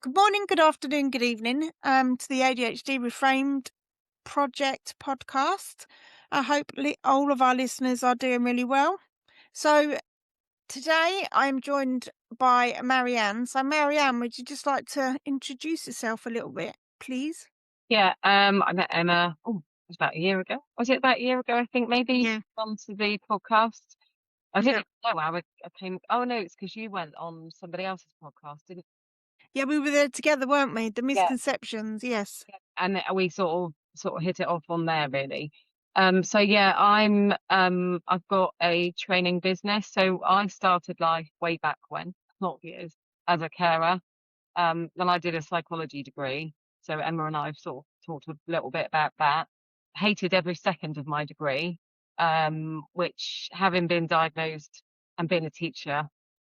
Good morning, good afternoon, good evening to the ADHD Reframed Project podcast. I hope all of our listeners are doing really well. So today I'm joined by Marianne. So Marianne, would you just like to introduce yourself a little bit, please? Yeah, I met Emma, it was about a year ago. Was it about a year ago, I think, maybe, Yeah, onto the podcast? I didn't yeah, even know how I came. Oh, no, it's because you went on somebody else's podcast, didn't. yeah. We were there together, weren't we? The Yeah, misconceptions, yes. yeah. And we sort of hit it off on there, really. So yeah, I've got a training business. So I started life way back when, not years, as a carer. Then I did a psychology degree. So Emma and I have sort of talked a little bit about that. Hated every second of my degree, which, having been diagnosed and being a teacher,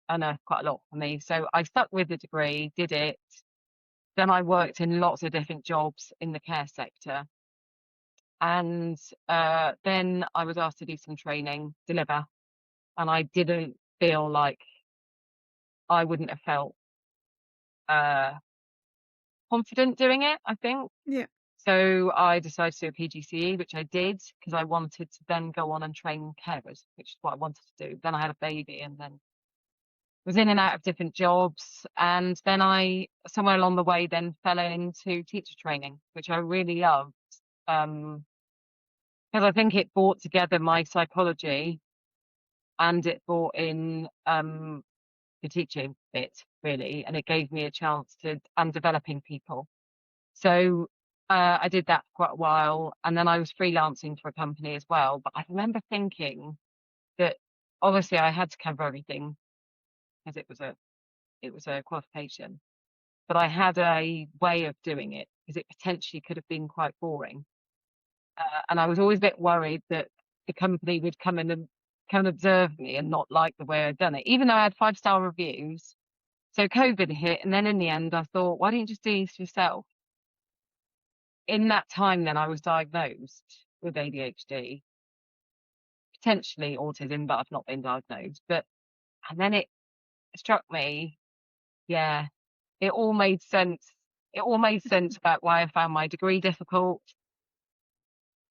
unearthed quite a lot for me. So I stuck with the degree, did it. Then I worked in lots of different jobs in the care sector. And then I was asked to do some training, deliver. And I didn't feel like I wouldn't have felt uh, confident doing it, I think. Yeah, So I decided to do a PGCE, which I did because I wanted to then go on and train carers, which is what I wanted to do. Then I had a baby and then was in and out of different jobs. And then somewhere along the way, then fell into teacher training, which I really loved. Because I think it brought together my psychology and it brought in the teaching bit, really. And it gave me a chance and developing people. So I did that for quite a while, and then I was freelancing for a company as well. But I remember thinking that obviously I had to cover everything because it was a qualification, but I had a way of doing it because it potentially could have been quite boring. And I was always a bit worried that the company would come in and come and observe me and not like the way I'd done it, even though I had 5-star reviews. So COVID hit, and then in the end, I thought, why don't you just do this yourself? In that time, then I was diagnosed with ADHD, potentially autism, but I've not been diagnosed. And then it struck me, yeah, it all made sense. It all made sense about why I found my degree difficult,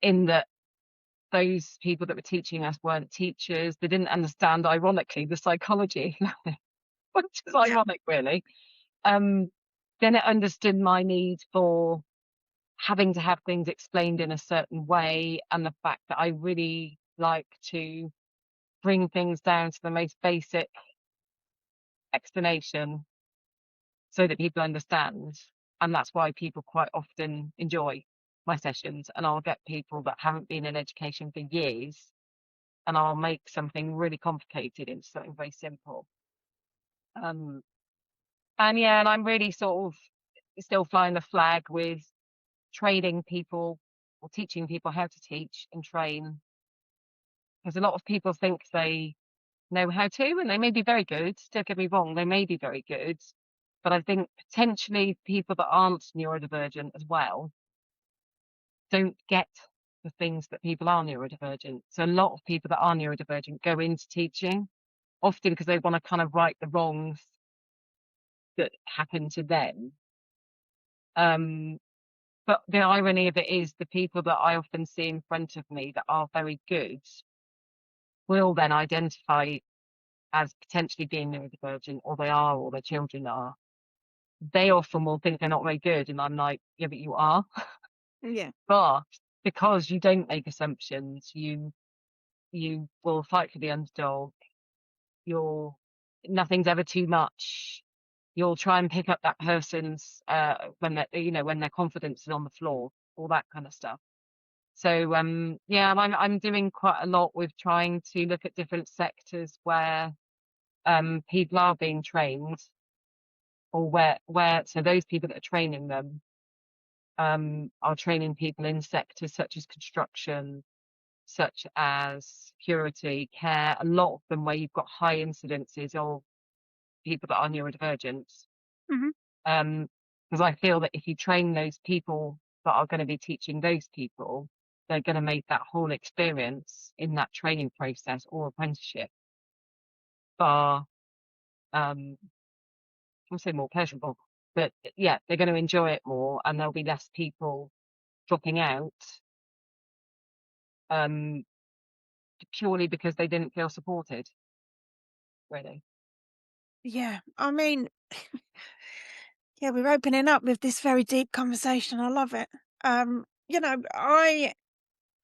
in that those people that were teaching us weren't teachers. They didn't understand, ironically, the psychology, which is yeah, ironic, really. Um, then it understood my need for having to have things explained in a certain way, and the fact that I really like to bring things down to the most basic explanation so that people understand. And that's why people quite often enjoy my sessions. And I'll get people that haven't been in education for years, and I'll make something really complicated into something very simple. Um, and yeah, and I'm really sort of still flying the flag with training people or teaching people how to teach and train, because a lot of people think they know how to, and they may be very good. Don't get me wrong, they may be very good, but I think potentially people that aren't neurodivergent as well don't get the things that people are neurodivergent. So a lot of people that are neurodivergent go into teaching, often because they want to kind of right the wrongs that happen to them. Um, but the irony of it is the people that I often see in front of me that are very good will then identify as potentially being neurodivergent, or they are, or their children are. They often will think they're not very good, and I'm like, yeah, but you are. yeah, But because you don't make assumptions, you will fight for the underdog. You'll Nothing's ever too much. You'll try and pick up that person's when their confidence is on the floor, all that kind of stuff. So yeah, I'm doing quite a lot with trying to look at different sectors where people are being trained, or where so those people that are training them are training people in sectors such as construction, such as security, care, a lot of them where you've got high incidences of people that are neurodivergent. hmm Because I feel that if you train those people that are going to be teaching those people, they're going to make that whole experience in that training process or apprenticeship far, I'll say more pleasurable. But yeah, they're going to enjoy it more, and there'll be less people dropping out, um, purely because they didn't feel supported, really. Yeah. I mean, yeah, we're opening up with this very deep conversation. I love it. I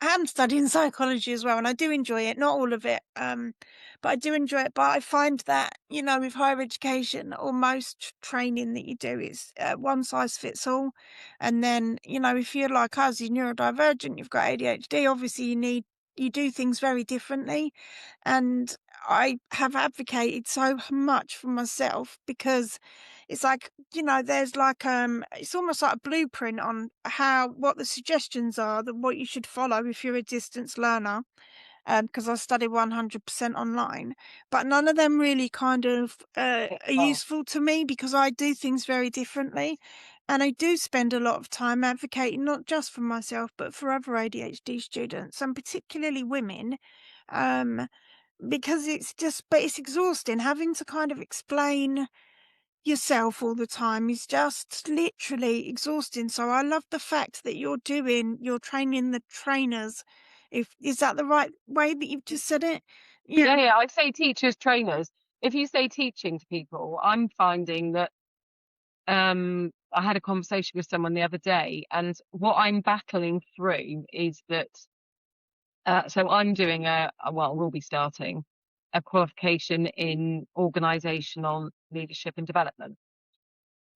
am studying psychology as well, and I do enjoy it. Not all of it, but I do enjoy it. But I find that, with higher education, almost training that you do is one size fits all. And then, if you're like us, you're neurodivergent, you've got ADHD. Obviously, you do things very differently. And I have advocated so much for myself because it's like, there's like it's almost like a blueprint on what the suggestions are, that what you should follow if you're a distance learner. Because I study 100% online, but none of them really kind of are Oh, useful to me because I do things very differently. And I do spend a lot of time advocating not just for myself, but for other ADHD students, and particularly women. Um, because it's exhausting having to kind of explain yourself all the time is just literally exhausting. So I love the fact that you're training the trainers. If is that the right way that you've just said it? Yeah. yeah, yeah. I'd say teachers, trainers. If you say teaching to people, I'm finding that I had a conversation with someone the other day, and what I'm battling through is that so I'm doing well, we'll be starting a qualification in organizational leadership and development.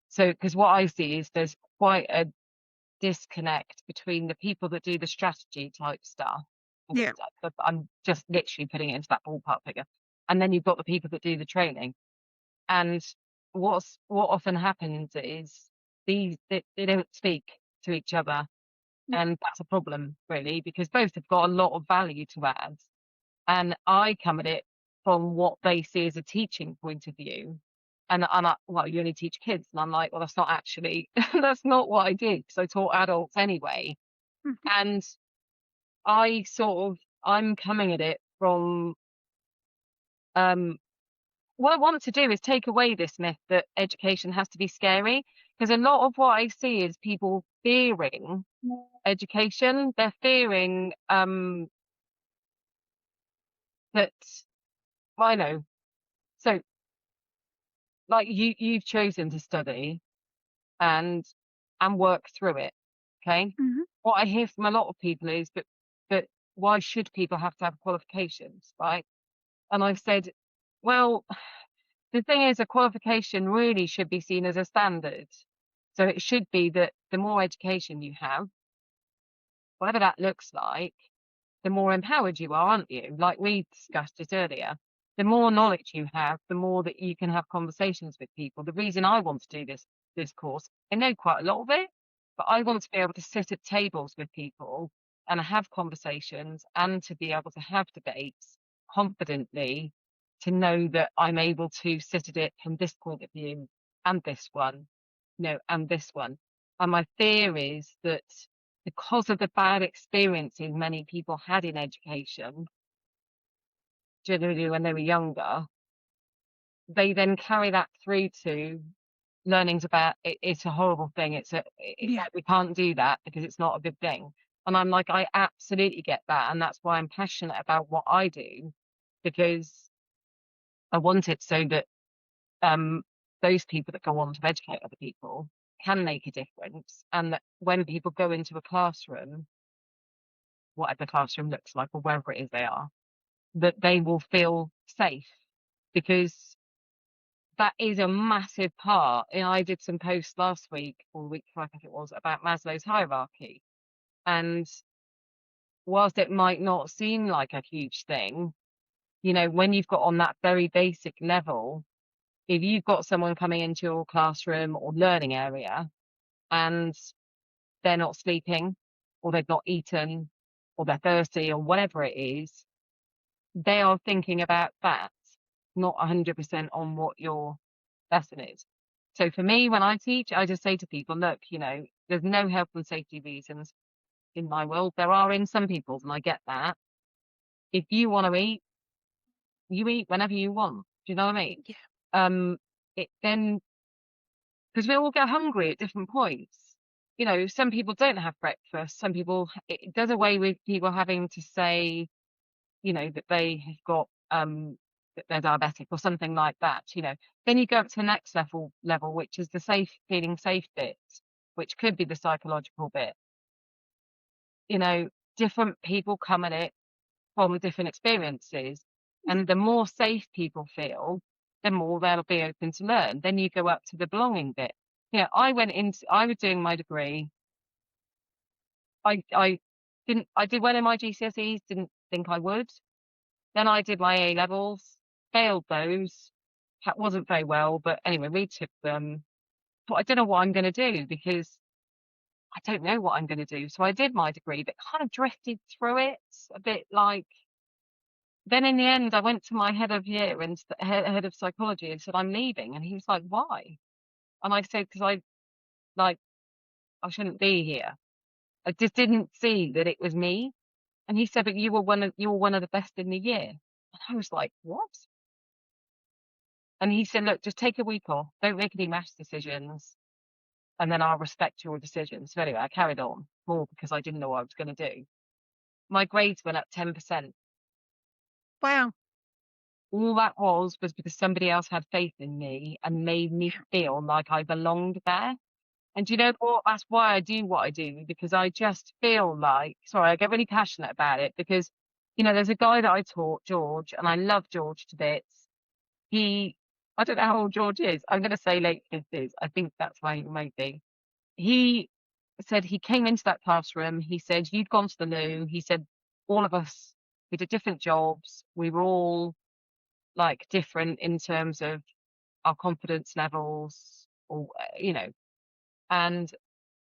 So, because what I see is there's quite a disconnect between the people that do the strategy type stuff. Yeah. But I'm just literally putting it into that ballpark figure. And then you've got the people that do the training. And what often happens is they don't speak to each other. Mm. And that's a problem, really, because both have got a lot of value to add. And I come at it from what they see as a teaching point of view. And well, you only teach kids. And I'm like, well, that's not actually, that's not what I did because I taught adults anyway. Mhm. And I'm coming at it from, um, what I want to do is take away this myth that education has to be scary. Because a lot of what I see is people fearing education. They're fearing, that, I know. So like you've chosen to study and work through it. Okay. Mhm. What I hear from a lot of people is but why should people have to have qualifications, right? And I've said, well, the thing is a qualification really should be seen as a standard. So it should be that the more education you have, whatever that looks like, the more empowered you are, aren't you? Like we discussed it earlier. The more knowledge you have, the more that you can have conversations with people. The reason I want to do this course, I know quite a lot of it, but I want to be able to sit at tables with people and have conversations and to be able to have debates confidently, to know that I'm able to sit at it from this point of view and this one, and this one. And my fear is that because of the bad experiences many people had in education, generally when they were younger, they then carry that through to learnings about it. It's a horrible thing. Yeah. Like we can't do that because it's not a good thing. And I'm like, I absolutely get that. And that's why I'm passionate about what I do, because I want it so that um, those people that go on to educate other people can make a difference. And that when people go into a classroom, whatever classroom looks like or wherever it is they are, that they will feel safe, because that is a massive part. And I did some posts last week or the week before, I think it was, about Maslow's hierarchy. And whilst it might not seem like a huge thing, when you've got on that very basic level, if you've got someone coming into your classroom or learning area and they're not sleeping or they've not eaten or they're thirsty or whatever it is, they are thinking about that, not 100% on what your lesson is. So for me, when I teach, I just say to people, look, there's no health and safety reasons in my world. There are in some people's, and I get that. If you want to eat, you eat whenever you want. Do you know what I mean? Yeah. Um, then 'cause we all get hungry at different points. You know, some people don't have breakfast, some people it does away with people having to say, you know, that they have got, that they're diabetic or something like that, you know. Then you go up to the next level, which is the feeling safe bit, which could be the psychological bit. You know, different people come at it from different experiences, Y and the more safe people feel, the more they'll be open to learn. Then you go up to the belonging bit. Yeah, I was doing my degree. I did well in my GCSEs, didn't think I would. Then I did my A levels, failed those. Wasn't very well, but anyway, retook them. But I don't know what I'm gonna do because I don't know what I'm gonna do. So I did my degree, but kind of drifted through it a bit like then in the end, I went to my head of year and head of psychology and said, "I'm leaving." And he was like, "Why?" And I said, "'Cause like, I shouldn't be here. I just didn't see that it was me." And he said, "But you were one of the best in the year." And I was like, "What?" And he said, "Look, just take a week off. Don't make any rash decisions, and then I'll respect your decisions." So anyway, I carried on more because I didn't know what I was gonna do. My grades went up 10%. Wow. All that was because somebody else had faith in me and made me feel like I belonged there. And do you know what? That's why I do what I do, because I just feel like sorry, I get really passionate about it because, you know, there's a guy that I taught, George, and I love George to bits. He I don't know how old George is. I'm gonna say late 50s. I think that's why he might be. He said he came into that classroom, he said, "You'd gone to the loo." He said, "All of us, we did different jobs. We were all, like, different in terms of our confidence levels or, you know." And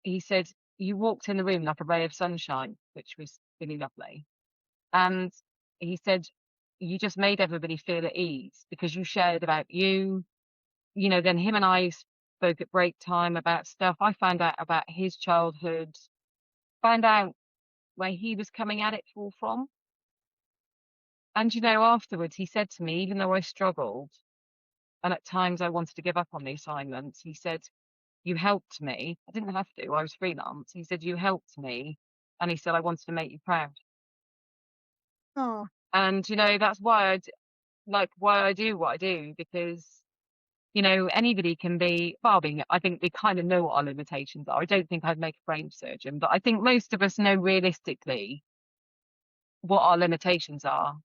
he said, "You walked in the room like a ray of sunshine," which was really lovely. And he said, "You just made everybody feel at ease because you shared about you." You know, then him and I spoke at break time about stuff. I found out about his childhood, found out where he was coming at it all from. And, you know, afterwards, he said to me, even though I struggled and at times I wanted to give up on the assignments, he said, "You helped me." I didn't have to, I was freelance. He said, "You helped me." And he said, "I wanted to make you proud." Oh, And, you know, that's why why I do what I do because, you know, anybody can be well, being I think we kind of know what our limitations are. I don't think I'd make a brain surgeon, but I think most of us know realistically what our limitations are.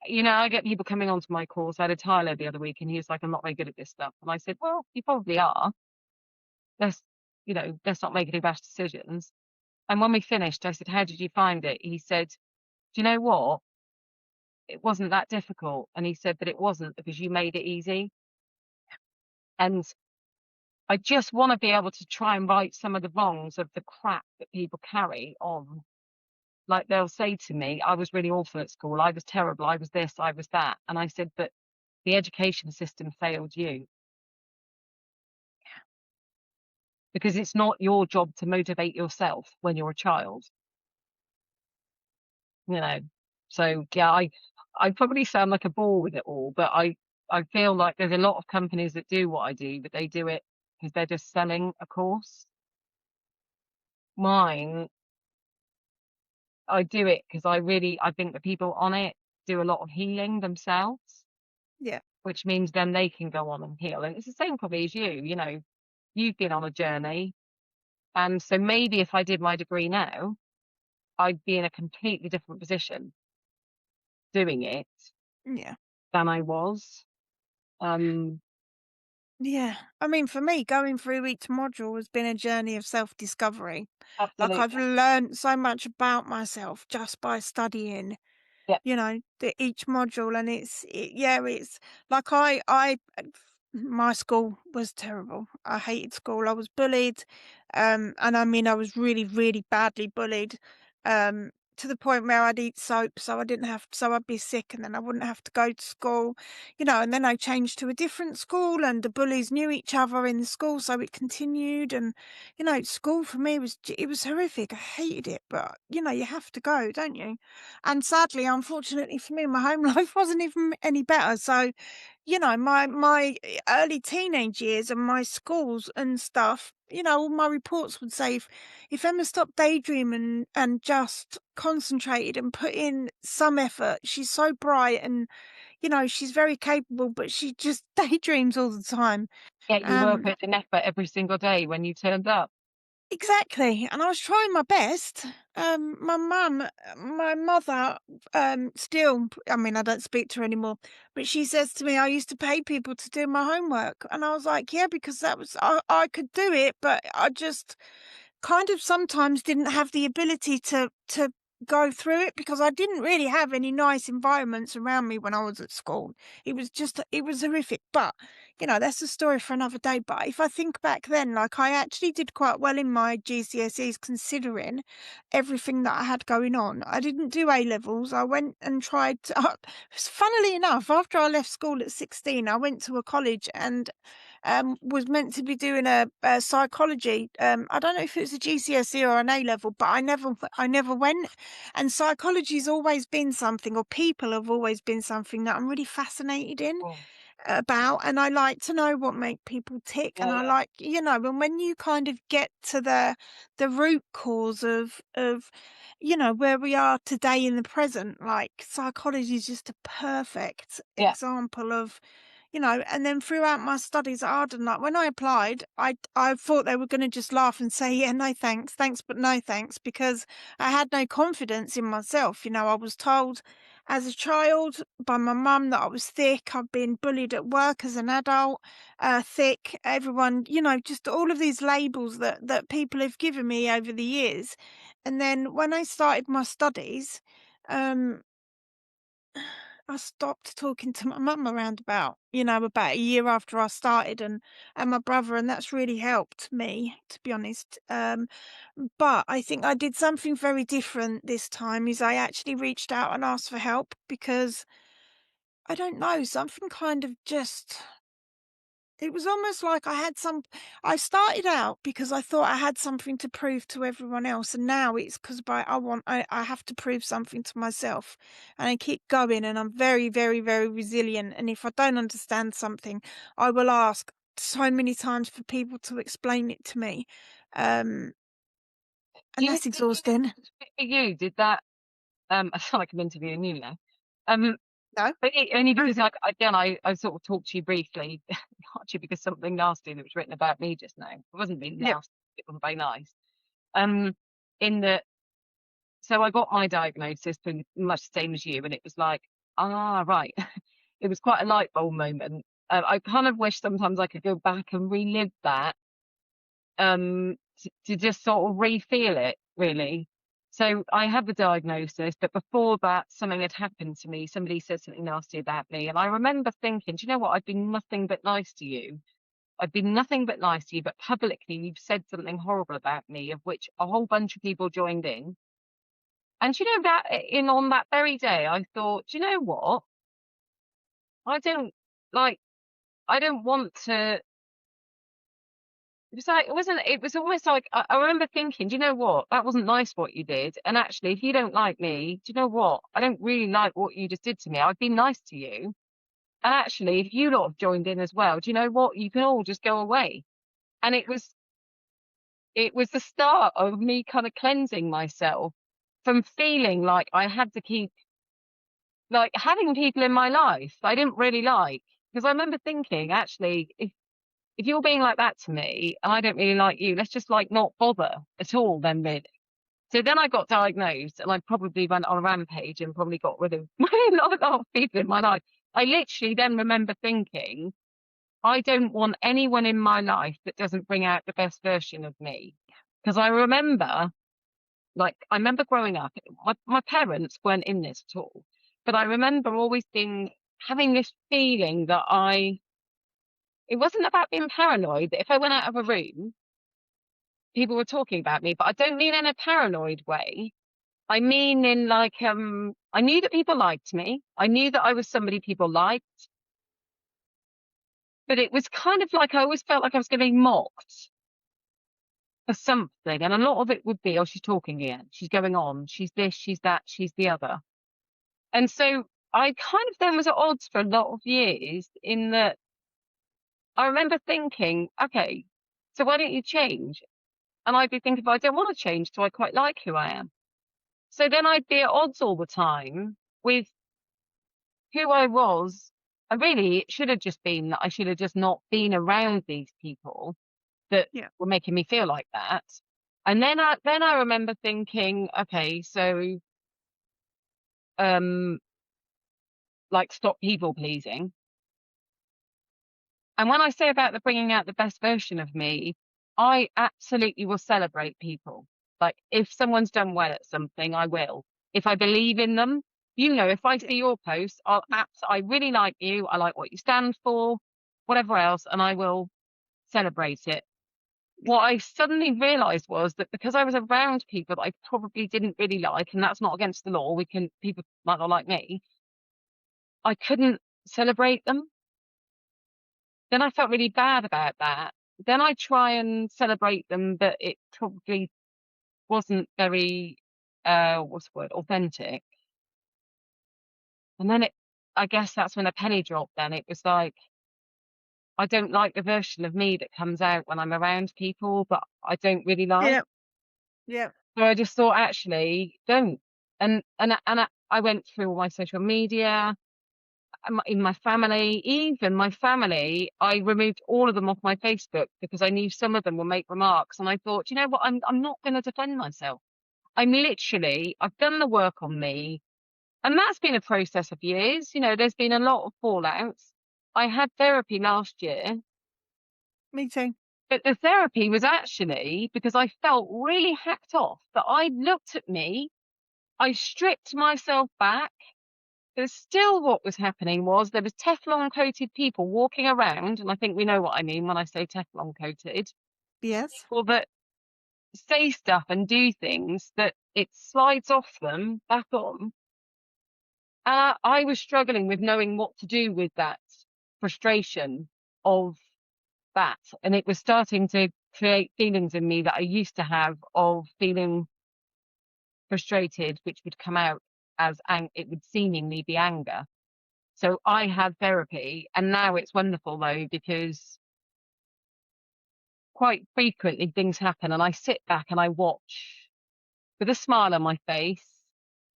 You know, I get people coming onto my course. I had a Tyler the other week and he was like, "I'm not very good at this stuff." And I said, "Well, you probably are. Let's, you know, let's not make any rash decisions." And when we finished, I said, "How did you find it?" He said, "Do you know what? It wasn't that difficult." And he said, "But it wasn't because you made it easy." And I just want to be able to try and right some of the wrongs of the crap that people carry on. Like they'll say to me, "I was really awful at school. I was terrible. I was this, I was that." And I said, "But the education system failed you because it's not your job to motivate yourself when you're a child." You know? So, yeah, I probably sound like a bore with it all, but I feel like there's a lot of companies that do what I do, but they do it because 'cause they're just selling a course. Mine, I do it because I think the people on it do a lot of healing themselves, yeah, which means then they can go on and heal, and it's the same probably as you know, you've been on a journey, and so maybe if I did my degree now, I'd be in a completely different position doing it yeah, than I was. Um, yeah. I mean, for me, going through each module has been a journey of self-discovery. Like, I've Absolutely. learned so much about myself just by studying, Yeah. each module, and it's like my school was terrible. I hated school. I was bullied, and I mean, I was really, really badly bullied, to the point where I'd eat soap so I'd be sick, and then I wouldn't have to go to school, and then I changed to a different school, and the bullies knew each other in the school, so it continued, and school for me it was horrific. I hated it, but you have to go, don't you? And sadly, unfortunately for me, my home life wasn't even any better. So, you know, my early teenage years and my schools and stuff, you know, all my reports would say if Emma stopped daydreaming and just concentrated and put in some effort, she's so bright and, you know, she's very capable, but she just daydreams all the time. Yet you were Um, putting effort every single day when you turned up. exactly, and I was trying my best. My mother, still, I mean, I don't speak to her anymore, but she says to me, "I used to pay people to do my homework," and I was like, "Yeah, because that was I could do it, but I just kind of sometimes didn't have the ability to go through it because I didn't really have any nice environments around me when I was at school. It was horrific. But, you know, that's a story for another day. But if I think back then, like I actually did quite well in my GCSEs considering everything that I had going on. I didn't do A levels. I went and tried funnily enough, after I left school at 16, I went to a college and was meant to be doing a psychology. I don't know if it was a GCSE or an A level, but I never went. And psychology's always been something, or people have always been something that I'm really fascinated in Oh, about, and I like to know what make people tick, and I yeah, like, you know, and when you kind of get to the root cause of you know where we are today in the present, like psychology is just a perfect yeah. example of, you know. And then throughout my studies at Arden, like when I applied, I thought they were going to just laugh and say, yeah, no thanks, thanks, but no thanks, because I had no confidence in myself. You know, I was told as a child by my mum that I was thick. I've been bullied at work as an adult, thick. Everyone, you know, just all of these labels that people have given me over the years. And then when I started my studies, um, I stopped talking to my mum around about, you know, about a year after I started and my brother, and that's really helped me, to be honest. But I think I did something very different this time is I actually reached out and asked for help because I don't know, something kind of just it was almost like I started out because I thought I had something to prove to everyone else, and now it's 'cause I have to prove something to myself, and I keep going, and I'm very, very, very resilient, and if I don't understand something, I will ask so many times for people to explain it to me, um, Do and you that's think exhausting. for you, did that, I sound like I'm interviewing you now. Um, No? but only because again, I sort of talked to you briefly, actually because something nasty that was written about me just now. It wasn't really Yep. nasty, it wasn't very nice. Um, in that, so I got my diagnosis pretty much the same as you, and it was like, ah, right. It was quite a light bulb moment. I kind of wish sometimes I could go back and relive that, to just sort of re-feel it, really. So I had the diagnosis, but before that, something had happened to me. Somebody said something nasty about me, and I remember thinking, do you know what? I've been nothing but nice to you. I've been nothing but nice to you, but publicly you've said something horrible about me, of which a whole bunch of people joined in. And you know that in on that very day, I thought, do you know what? I don't like. I don't want to. It was like it wasn't. It was almost like I remember thinking, do you know what? That wasn't nice what you did. And actually, if you don't like me, do you know what? I don't really like what you just did to me. I've been nice to you. And actually, if you lot have joined in as well, do you know what? You can all just go away. And it was the start of me kind of cleansing myself from feeling like I had to keep like having people in my life I didn't really like. Because I remember thinking, actually, if you're being like that to me and I don't really like you, let's just like not bother at all then really. So then I got diagnosed and I probably went on a rampage and probably got rid of a lot of people in my life. I literally then remember thinking, I don't want anyone in my life that doesn't bring out the best version of me. Because I remember, like, I remember growing up, my parents weren't in this at all, but I remember always having this feeling that it wasn't about being paranoid, that if I went out of a room, people were talking about me, but I don't mean in a paranoid way. I mean in like, I knew that people liked me. I knew that I was somebody people liked, but it was kind of like I always felt like I was getting mocked for something. And a lot of it would be, oh, she's talking again. She's going on. She's this, she's that, she's the other. And so I kind of then was at odds for a lot of years in that I remember thinking, okay, so why don't you change? And I'd be thinking, "But I don't want to change, so I quite like who I am." So then I'd be at odds all the time with who I was. And really, it should have just been that I should have just not been around these people that Yeah. were making me feel like that. And then I remember thinking, okay, so um, like stop people pleasing. And when I say about the bringing out the best version of me, I absolutely will celebrate people. Like if someone's done well at something, I will. If I believe in them, if I Yeah. see your post, I really like you. I like what you stand for, whatever else, and I will celebrate it. What I suddenly realized was that because I was around people that I probably didn't really like, and that's not against the law, people might not like me, I couldn't celebrate them. Then I felt really bad about that. Then I try and celebrate them, but it probably wasn't very, what's the word, authentic. And then I guess that's when a penny dropped then. It was like, I don't like the version of me that comes out when I'm around people, but I don't really like. Yeah. Yeah. So I just thought, actually, don't. I went through all my social media, in my family, even my family, I removed all of them off my Facebook because I knew some of them would make remarks. And I thought, you know what, I'm not going to defend myself. I've done the work on me. And that's been a process of years. There's been a lot of fallouts. I had therapy last year, Me too. but the therapy was actually because I felt really hacked off that I looked at me, I stripped myself back. But still what was happening was there was Teflon coated people walking around, and I think we know what I mean when I say Teflon coated, Yes. people that say stuff and do things that it slides off them back on. I was struggling with knowing what to do with that frustration of that. And it was starting to create feelings in me that I used to have of feeling frustrated, which would come out as it would seemingly be anger. So I had therapy, and now it's wonderful though, because quite frequently things happen and I sit back and I watch with a smile on my face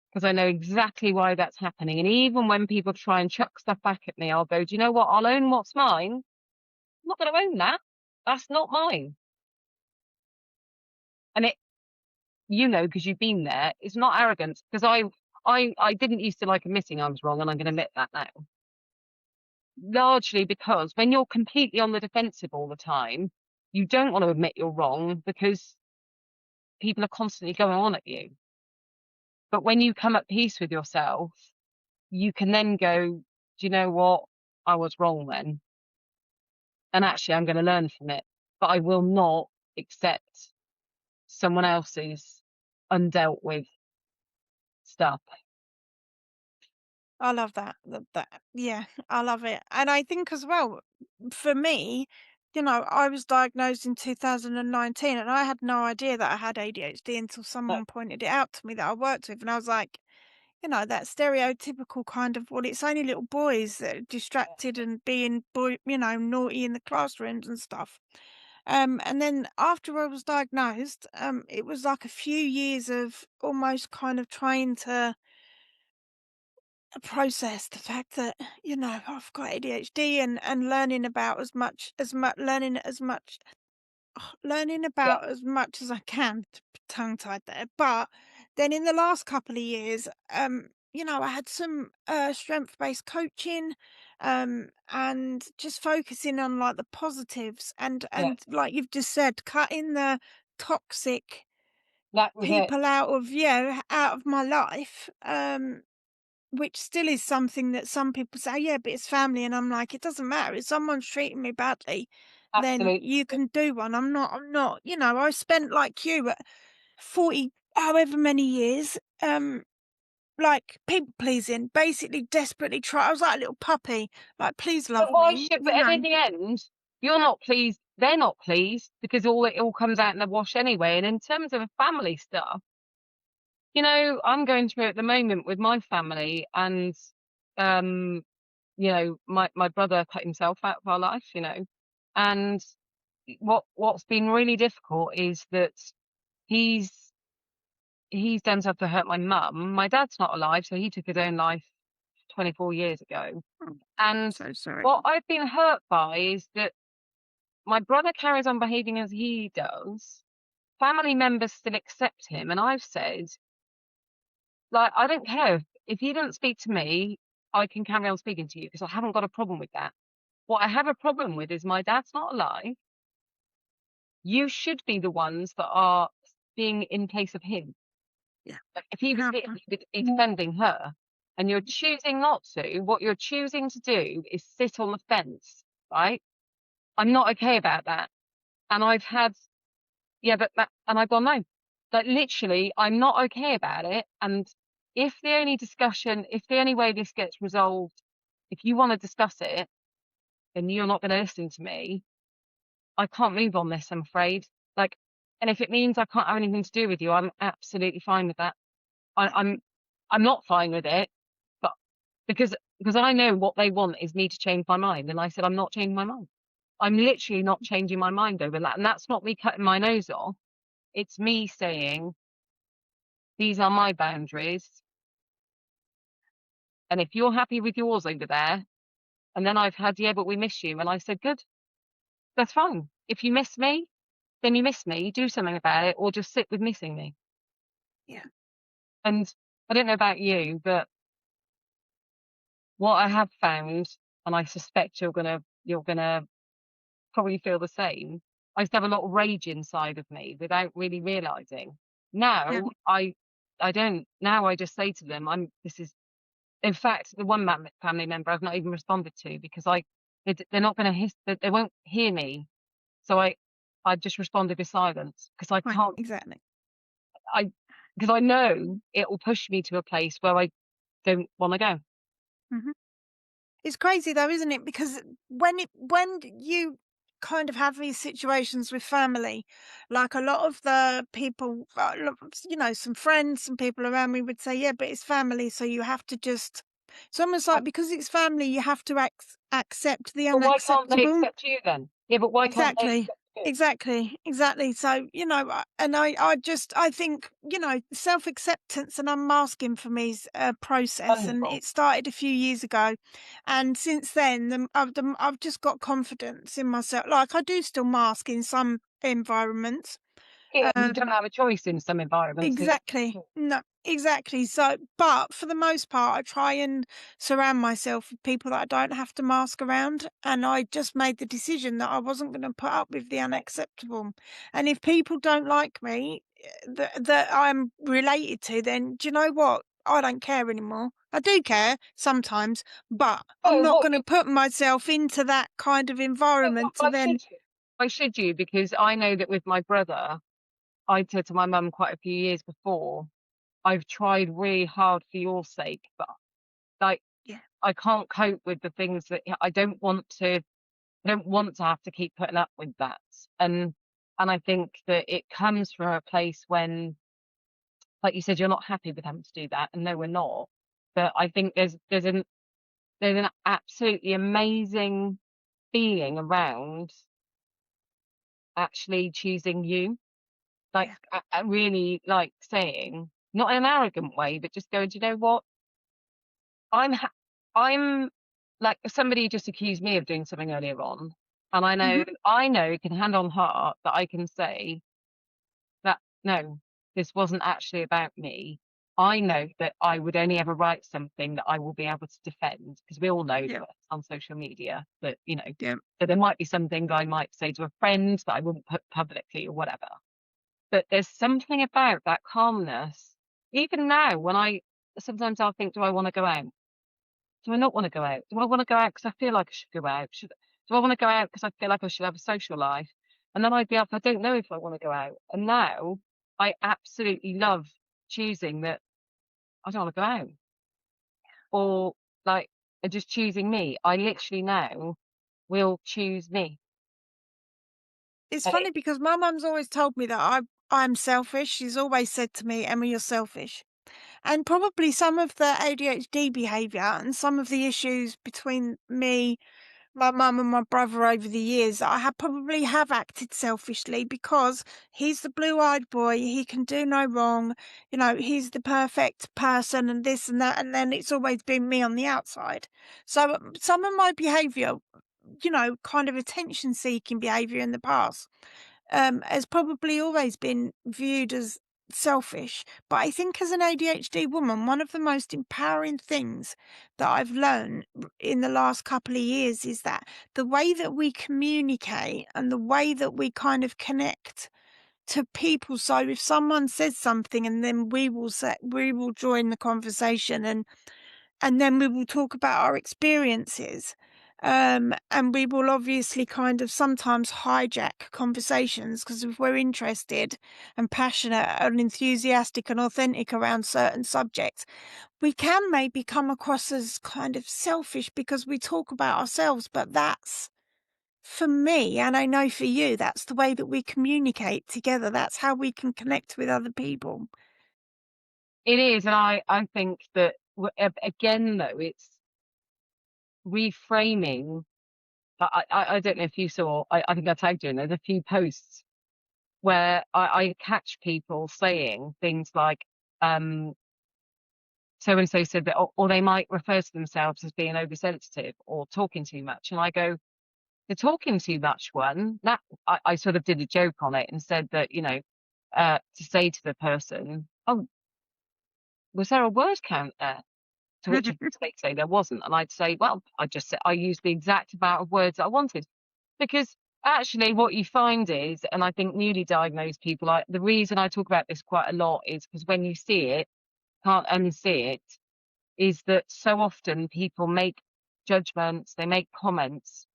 because I know exactly why that's happening. And even when people try and chuck stuff back at me, I'll go, do you know what? I'll own what's mine. I'm not going to own that. That's not mine. And because you've been there, it's not arrogance because I didn't used to like admitting I was wrong, and I'm going to admit that now. Largely because when you're completely on the defensive all the time, you don't want to admit you're wrong because people are constantly going on at you. But when you come at peace with yourself, you can then go, do you know what? I was wrong then. And actually, I'm going to learn from it. But I will not accept someone else's undealt with stuff. I love that. Yeah, I love it. And I think as well, for me, I was diagnosed in 2019 and I had no idea that I had ADHD until But someone pointed it out to me that I worked with. And I was like, that stereotypical kind of, well, it's only little boys that are distracted and being naughty in the classrooms and stuff. And then after I was diagnosed, it was like a few years of almost kind of trying to process the fact that, I've got ADHD and learning about learning yeah, about as much as I can, tongue tied there. But then in the last couple of years, I had some strength based coaching, and just focusing on like the positives yeah, and like you've just said, cutting the toxic that was it. people out of my life. Which still is something that some people say, "Oh, yeah, but it's family," and I'm like, "It doesn't matter. If someone's treating me badly, then Absolutely. you can do one. I'm not, I spent like you at 40 however many years, like people pleasing, basically desperately try I was like a little puppy, like, "Please But love why me," should, but in the end, you're not pleased, they're not pleased because it all comes out in the wash anyway. And in terms of family stuff, I'm going through it at the moment with my family, and um, my brother cut himself out of our life, and what's been really difficult is that he's he's done stuff to hurt my mum. My dad's not alive, so he took his own life 24 years ago. Oh, And so sorry. what I've been hurt by is that my brother carries on behaving as he does. Family members still accept him, and I've said, like, I don't care if you don't speak to me, I can carry on speaking to you because I haven't got a problem with that. What I have a problem with is my dad's not alive. You should be the ones that are being in place of him. Yeah. Like, if he was How here, he would be defending her, and you're choosing not to. What you're choosing to do is sit on the fence, right? I'm not okay about that. And I've had, yeah, but and I've gone, no, like literally, I'm not okay about it. And if the only way this gets resolved, if you want to discuss it, then you're not going to listen to me. I can't move on this, I'm afraid. Like, and if it means I can't have anything to do with you, I'm absolutely fine with that. I, yeah. I'm I'm not fine with it, but because I know what they want is me to change my mind, and I said I'm not changing my mind. I'm literally not changing my mind over that, and that's not me cutting my nose off. It's me saying these are my boundaries, and if you're happy with yours over there, and then I've had yeah, but we miss you, and I said good, that's fine. If you miss me, then you miss me. Do something about it, or just sit with missing me. Yeah. And I don't know about you, but what I have found, and I suspect you're gonna probably feel the same. I used to have a lot of rage inside of me without really realizing. Yeah. Now I don't. Now I just say to them, this is in fact the one family member I've not even responded to because they're not going to they won't hear me. So I just responded with silence because I Right. can't Exactly. I because I know it will push me to a place where I don't want to go. Mhm. It's crazy though, isn't it? Because when you kind of have these situations with family, like a lot of the people, some friends, some people around me would say, "Yeah, but it's family, so you have to just." It's almost I, like because it's family, you have to accept the but why can't they unacceptable. accept you then? Yeah, but why can't they Exactly. accept you? Exactly. Exactly. So, I think, self-acceptance and unmasking for me is a process, and Wonderful. it started a few years ago. And since then, I've just got confidence in myself. Like I do still mask in some environments. Yeah, you Um, don't have a choice in some environments because Exactly. No, exactly. So, but for the most part, I try and surround myself with people that I don't have to mask around. And I just made the decision that I wasn't going to put up with the unacceptable. And if people don't like me, that I'm related to, then do you know what? I don't care anymore. I do care sometimes, but I'm oh, not what going to put myself into that kind of no, environment to why then. should you? Why should you? Because I know that with my brother, I said to my mum quite a few years before, I've tried really hard for your sake, but like Yeah, I can't cope with the things that I don't want to have to keep putting up with that. And and I think that it comes from a place when, like you said, you're not happy with having to do that. And no, we're not. But I think there's an absolutely amazing feeling around actually choosing you. Like, yeah, I really like saying, not in an arrogant way, but just going, "Do you know what? I'm ha I'm" like, if somebody just accused me of doing something earlier on, and hmm I know, can hand on heart that I can say that, "No, this wasn't actually about me." I know that I would only ever write something that I will be able to defend, because we all know yeah, that on social media that, yeah. that there might be some things I might say to a friend that I wouldn't put publicly or whatever. But there's something about that calmness. Even now, when sometimes I'll think, do I want to go out? Do I not want to go out? Do I want to go out because I feel like I should go out? Do I want to go out because I feel like I should have a social life? And then I'd be up, I don't know if I want to go out. And now I absolutely love choosing that I don't want to go out or like just choosing me. I literally now will choose me. It's And funny because my mum's always told me that I'm selfish. She's always said to me, "Emma, you're selfish." And probably some of the ADHD behaviour and some of the issues between me, my mum and my brother over the years, I have probably have acted selfishly because he's the blue-eyed boy, he can do no wrong, he's the perfect person and this and that, and then it's always been me on the outside. So, some of my behaviour, kind of attention-seeking behaviour in the past, has probably always been viewed as selfish. But I think as an ADHD woman, one of the most empowering things that I've learned in the last couple of years is that the way that we communicate and the way that we kind of connect to people. So if someone says something and then we will join the conversation and then we will talk about our experiences. And we will obviously kind of sometimes hijack conversations because if we're interested and passionate and enthusiastic and authentic around certain subjects, we can maybe come across as kind of selfish because we talk about ourselves. But that's for me, and I know for you, that's the way that we communicate together. That's how we can connect with other people. It is, and I think that again though, it's reframing. I don't know if you saw. I think I tagged you in. There's a few posts where I catch people saying things like, um, so and so said that, or they might refer to themselves as being oversensitive or talking too much, and I go, the talking too much one. That I sort of did a joke on it and said that to say to the person, oh, was there a word count there? To which of course they'd say there wasn't. And I'd say, well, I just said I used the exact amount of words I wanted. Because actually what you find is, and I think newly diagnosed people, the reason I talk about this quite a lot is because when you see it, can't unsee it, is that so often people make judgments, they make comments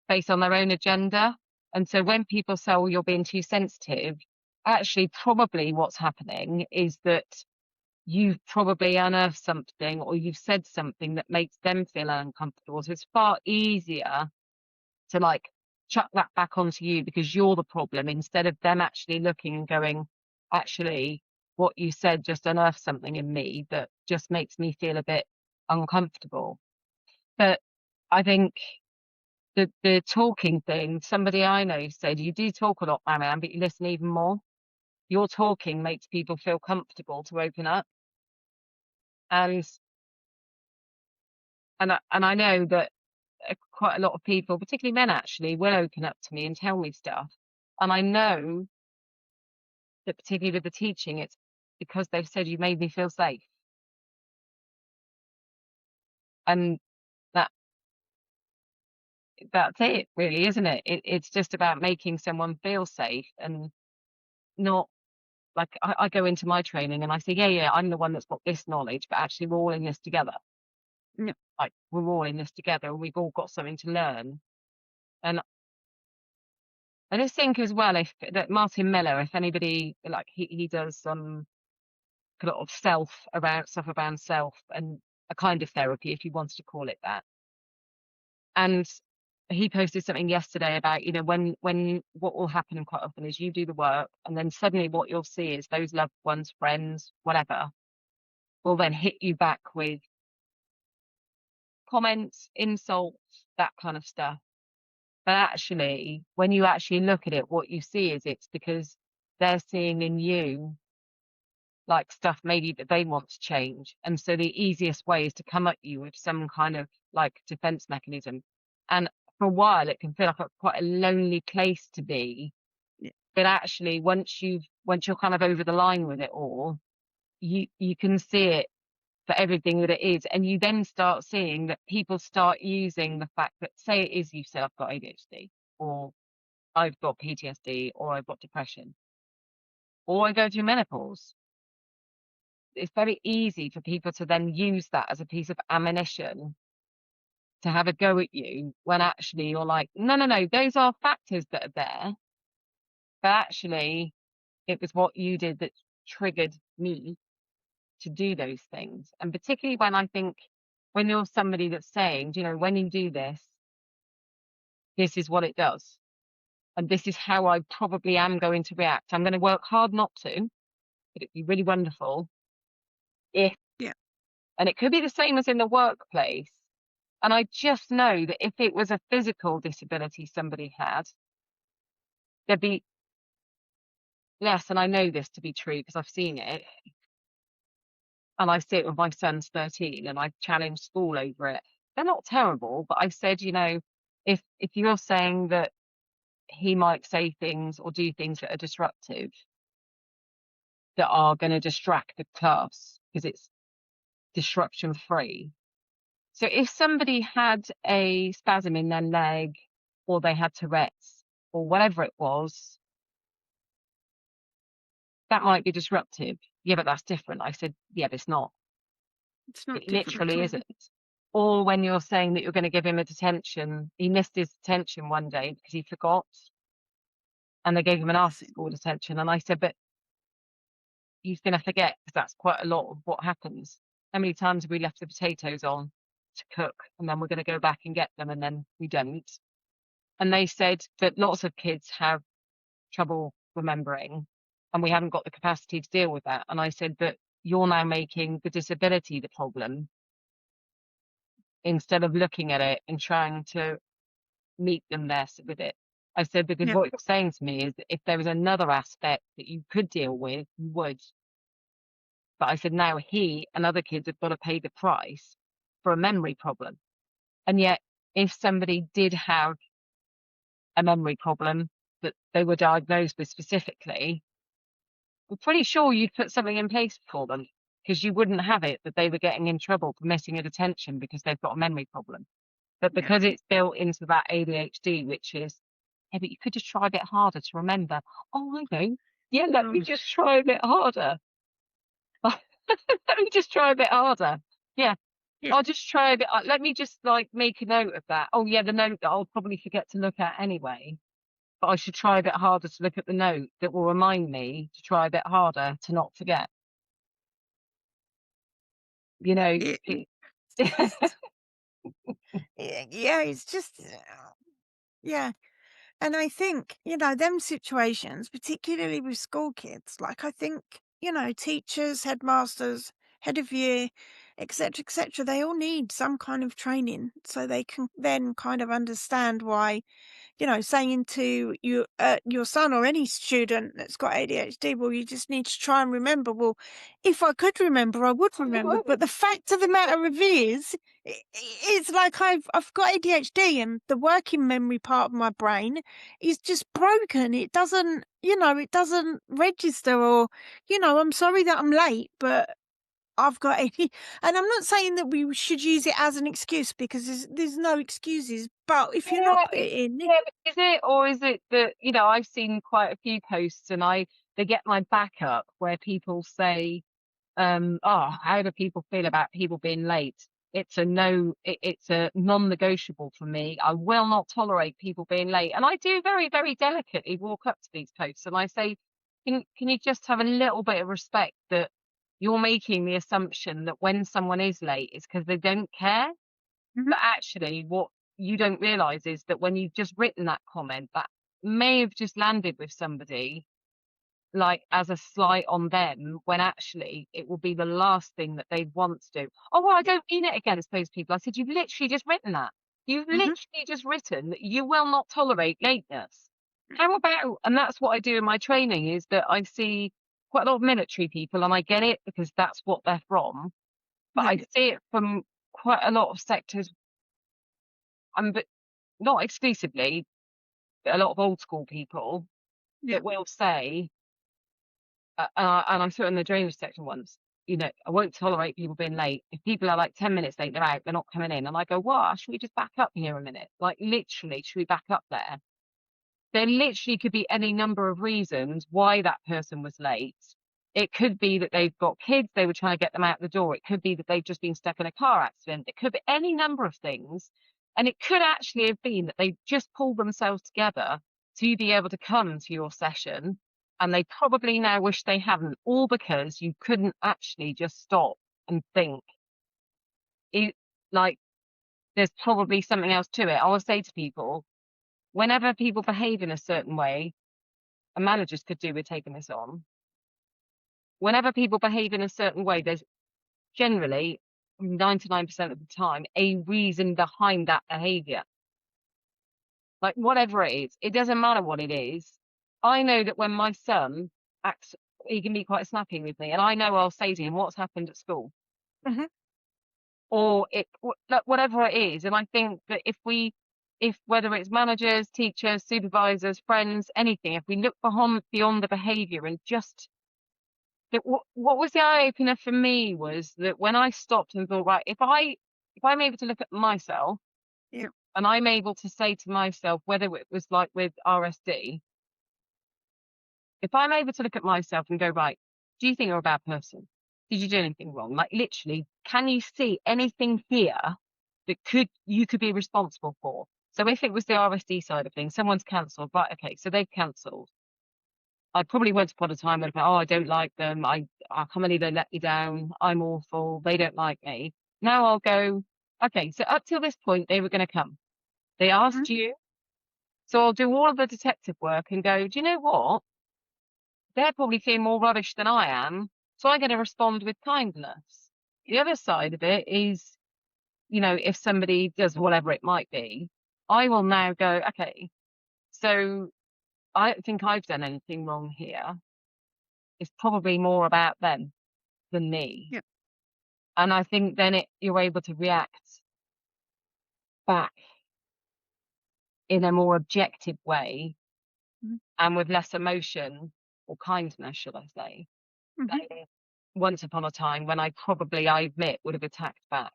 based on their own agenda. And so when people say, oh, you're being too sensitive, actually probably what's happening is that you've probably unearthed something or you've said something that makes them feel uncomfortable. So it's far easier to chuck that back onto you because you're the problem instead of them actually looking and going, actually, what you said just unearthed something in me that just makes me feel a bit uncomfortable. But I think the talking thing, somebody I know said, you do talk a lot, Marianne, but you listen even more. Your talking makes people feel comfortable to open up. And I know that quite a lot of people, particularly men actually, will open up to me and tell me stuff. And I know that particularly with the teaching, it's because they've said you made me feel safe. And that that's it really, isn't it? It's just about making someone feel safe and not I go into my training and I say, yeah, I'm the one that's got this knowledge, but actually we're all in this together. Yeah. Like we're all in this together and we've all got something to learn. And I just think as well, if that Martin Miller, if anybody he does some a lot of stuff around self and a kind of therapy, if you wanted to call it that. And he posted something yesterday about, when what will happen quite often is you do the work and then suddenly what you'll see is those loved ones, friends, whatever, will then hit you back with comments, insults, that kind of stuff. But actually, when you actually look at it, what you see is it's because they're seeing in you stuff maybe that they want to change. And so the easiest way is to come at you with some kind of defense mechanism. And for a while it can feel like quite a lonely place to be. Yeah. But actually once you're kind of over the line with it all, you can see it for everything that it is. And you then start seeing that people start using the fact that, say it is you said I've got ADHD or I've got PTSD or I've got depression or I go through menopause. It's very easy for people to then use that as a piece of ammunition to have a go at you when actually you're like, no, those are factors that are there. But actually, it was what you did that triggered me to do those things. And particularly when I think when you're somebody that's saying, when you do this, this is what it does. And this is how I probably am going to react. I'm going to work hard not to, but it'd be really wonderful If, Yeah. and it could be the same as in the workplace. And I just know that if it was a physical disability somebody had, there'd be less, and I know this to be true because I've seen it, and I see it with my son's 13, and I challenged school over it. They're not terrible, but I said, if you're saying that he might say things or do things that are disruptive, that are going to distract the class because it's disruption free. So if somebody had a spasm in their leg, or they had Tourette's, or whatever it was, that might be disruptive. Yeah, but that's different. I said, yeah, but it's not. It's not It different at literally all. isn't. Or when you're saying that you're going to give him a detention, he missed his detention one day because he forgot, and they gave him an Bless after him. school detention. And I said, but he's going to forget because that's quite a lot of what happens. How many times have we left the potatoes on to cook, and then we're going to go back and get them, and then we don't? And they said that lots of kids have trouble remembering, and we haven't got the capacity to deal with that. And I said, but you're now making the disability the problem instead of looking at it and trying to meet them there with it. I said, because Yeah. what you're saying to me is that if there was another aspect that you could deal with, you would. But I said, now he and other kids have got to pay the price for a memory problem. And yet, if somebody did have a memory problem that they were diagnosed with specifically, I'm pretty sure you'd put something in place for them, because you wouldn't have it that they were getting in trouble for missing a detention because they've got a memory problem. But Yeah. because it's built into that ADHD, which is, yeah, but you could just try a bit harder to remember. Oh, I know. Yeah, let me Um, just try a bit harder. Let me just try a bit harder. Yeah, yeah. I'll just try a bit. Let me just like make a note of that. Oh, yeah, the note that I'll probably forget to look at anyway. But I should try a bit harder to look at the note that will remind me to try a bit harder to not forget. You know, Yeah. it, It's just, yeah, it's just, yeah. And I think, them situations, particularly with school kids, like I think, teachers, headmasters, head of year, et cetera, they all need some kind of training so they can then kind of understand why, saying to your son or any student that's got ADHD, well, you just need to try and remember. Well, if I could remember, I would remember. But the fact of the matter of is, it's like I've got ADHD, and the working memory part of my brain is just broken. It doesn't, it doesn't register. Or, I'm sorry that I'm late, but I've got AD, and I'm not saying that we should use it as an excuse, because there's no excuses. But if you're not yeah, put it in, yeah, but is it, or is it that, I've seen quite a few posts, and they get my back up where people say, oh, how do people feel about people being late? It's a no, it's a non-negotiable for me. I will not tolerate people being late. And I do very, very delicately walk up to these posts and I say, can you just have a little bit of respect that you're making the assumption that when someone is late, it's because they don't care? Mhm. But actually, what you don't realize is that when you've just written that comment, that may have just landed with somebody like as a slight on them, when actually it will be the last thing that they'd want to do. Oh, well, I Yeah. don't mean it against those people. I said, you've literally just written that. You've Mhm. literally just written that you will not tolerate lateness. How about, and that's what I do in my training, is that I see quite a lot of military people, and I get it because that's what they're from, but Yeah. I see it from quite a lot of sectors, but not exclusively, but a lot of old school people Yeah. that will say, and I saw it in the drainage section once. I won't tolerate people being late. If people are like 10 minutes late, they're out, they're not coming in. And I go, what? Should we just back up here a minute? Like, literally, should we back up there? There literally could be any number of reasons why that person was late. It could be that they've got kids, they were trying to get them out the door. It could be that they've just been stuck in a car accident. It could be any number of things. And it could actually have been that they just pulled themselves together to be able to come to your session. And they probably now wish they hadn't, all because you couldn't actually just stop and think. It, like, there's probably something else to it. I will say to people, whenever people behave in a certain way, and managers could do with taking this on, whenever people behave in a certain way, generally, 99% of the time, a reason behind that behavior. Like, whatever it is, it doesn't matter what it is. I know that when my son acts, he can be quite snappy with me, and I know I'll say to him, "What's happened at school?" Mhm. Or like, whatever it is. And I think that if whether it's managers, teachers, supervisors, friends, anything, if we look beyond the behavior and just that, what was the eye opener for me was that when I stopped and thought, right, if I'm able to look at myself Yeah. and I'm able to say to myself, whether it was like with RSD, if I'm able to look at myself and go, right, do you think you're a bad person? Did you do anything wrong? Like, literally, can you see anything here that you could be responsible for? So if it was the RSD side of things, someone's cancelled, right? Okay, so they've cancelled. I probably once upon a time would have been, oh, I don't like them. I can't believe they let me down. I'm awful. They don't like me. Now I'll go, okay, so up till this point, they were going to come. They Mhm. asked you. So I'll do all of the detective work and go, do you know what? They're probably feeling more rubbish than I am, so I'm going to respond with kindness. The other side of it is, if somebody does whatever it might be, I will now go, okay, so I don't think I've done anything wrong here. It's probably more about them than me. Yeah. And I think then you're able to react back in a more objective way Mhm. and with less emotion or kindness, should I say, Mhm. than once upon a time when I admit, would have attacked back.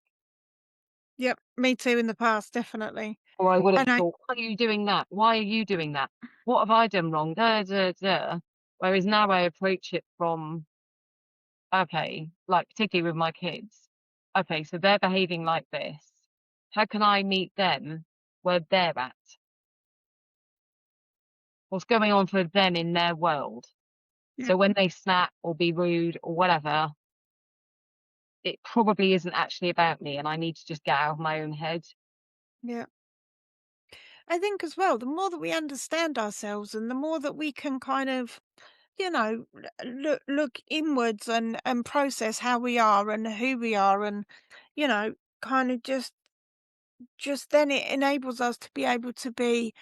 Yep. Me too in the past, definitely. Or I would have And I thought, "Why are you doing that? Why are you doing that? What have I done wrong?" Duh, duh, duh. Whereas now I approach it from, okay, like, particularly with my kids, okay, so they're behaving like this. How can I meet them where they're at? What's going on for them in their world? yeah. So when they snap or be rude or whatever, it probably isn't actually about me, and I need to just get out of my own head. Yeah. I think as well, the more that we understand ourselves and the more that we can kind of, look inwards and process how we are and who we are and, you know, kind of just then it enables us to be able to be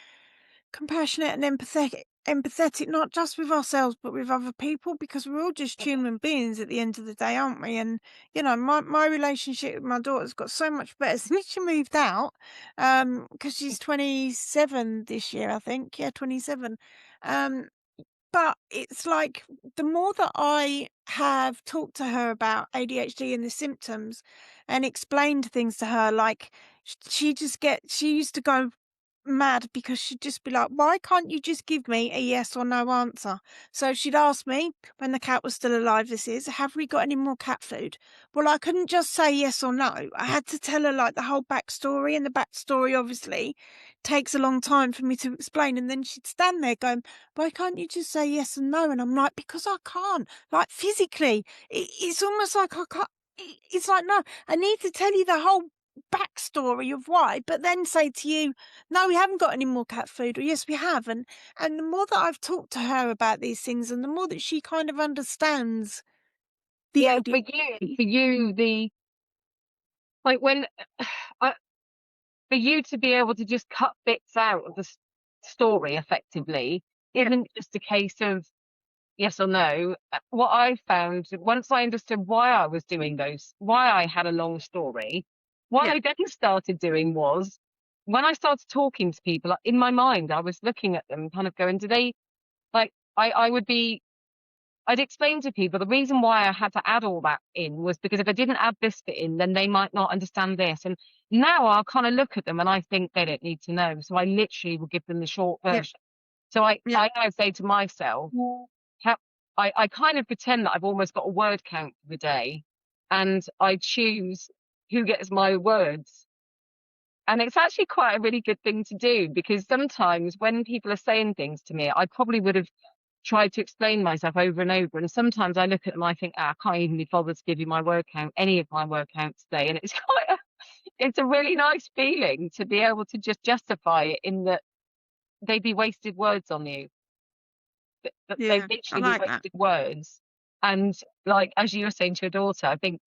compassionate and empathetic, not just with ourselves but with other people, because we're all just human beings at the end of the day, aren't we? And my relationship with my daughter's got so much better since she moved out, because she's 27 this year, I think. Yeah, 27. um but it's like the more that I have talked to her about ADHD and the symptoms and explained things to her, like she used to go mad because she'd just be like, "Why can't you just give me a yes or no answer?" So she'd ask me when the cat was still alive, this is, "Have we got any more cat food?" Well, I couldn't just say yes or no. I had to tell her like the whole backstory, and the backstory obviously takes a long time for me to explain. And then she'd stand there going, "Why can't you just say yes and no?" And I'm like, "Because I can't, like physically. It's almost like I can't. It's like, no, I need to tell you the whole backstory of why, but then say to you, no, we haven't got any more cat food, or yes, we have." And the more that I've talked to her about these things, and the more that she kind of understands the Yeah, ADHD. for you, the like, when I for you to be able to just cut bits out of the story effectively Yeah, isn't just a case of yes or no. What I found once I understood why I was doing those, why I had a long story, what yeah, I then started doing was when I started talking to people, like, in my mind, I was looking at them, kind of going, do they like, I would be, I'd explain to people the reason why I had to add all that in was because if I didn't add this bit in, then they might not understand this. And now I'll kind of look at them and I think they don't need to know. So I literally will give them the short yeah, version. So yeah, I now say to myself, how, I kind of pretend that I've almost got a word count for the day and I choose who gets my words. And it's actually quite a really good thing to do because sometimes when people are saying things to me, I probably would have tried to explain myself over and over. And sometimes I look at them, I think, I can't even be bothered to give you my word count, any of my word counts today. And it's it's a really nice feeling to be able to just justify it in that they'd be wasted words on you. That they'd yeah. I literally be like that. wasted words. And like, as you were saying to your daughter, I think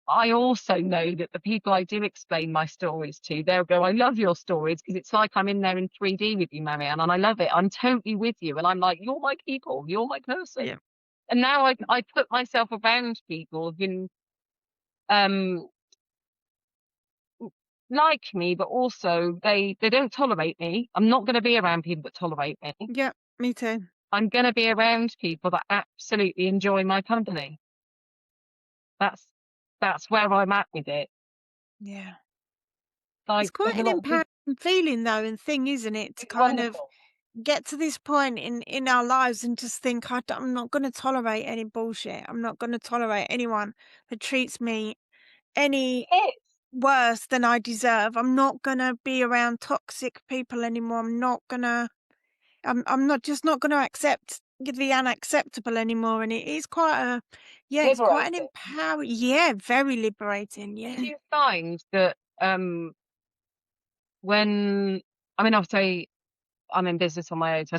I also know that the people I do explain my stories to, they'll go, I love your stories because it's like I'm in there in 3D with you, Marianne, and I love it. I'm totally with you. And I'm like, you're my people, you're my person. Yeah. And now I put myself around people who um like me, but also they don't tolerate me. I'm not going to be around people that tolerate me. Yeah. Me too. I'm going to be around people that absolutely enjoy my company. That's that's where I'm at with it. Yeah. It's Like quite there's a an lot of people. empowering feeling though and thing, isn't it? To It's kind of wonderful. get to this point in our lives and just think, I'm not going to tolerate any bullshit. I'm not going to tolerate anyone that treats me any It is. worse than I deserve. I'm not going to be around toxic people anymore. I'm not just not going to accept the unacceptable anymore. And it is quite a, yeah, it's quite an Liberating. empowering, yeah, very liberating. Did Yeah. you find that when I mean obviously I'm in business on my own, so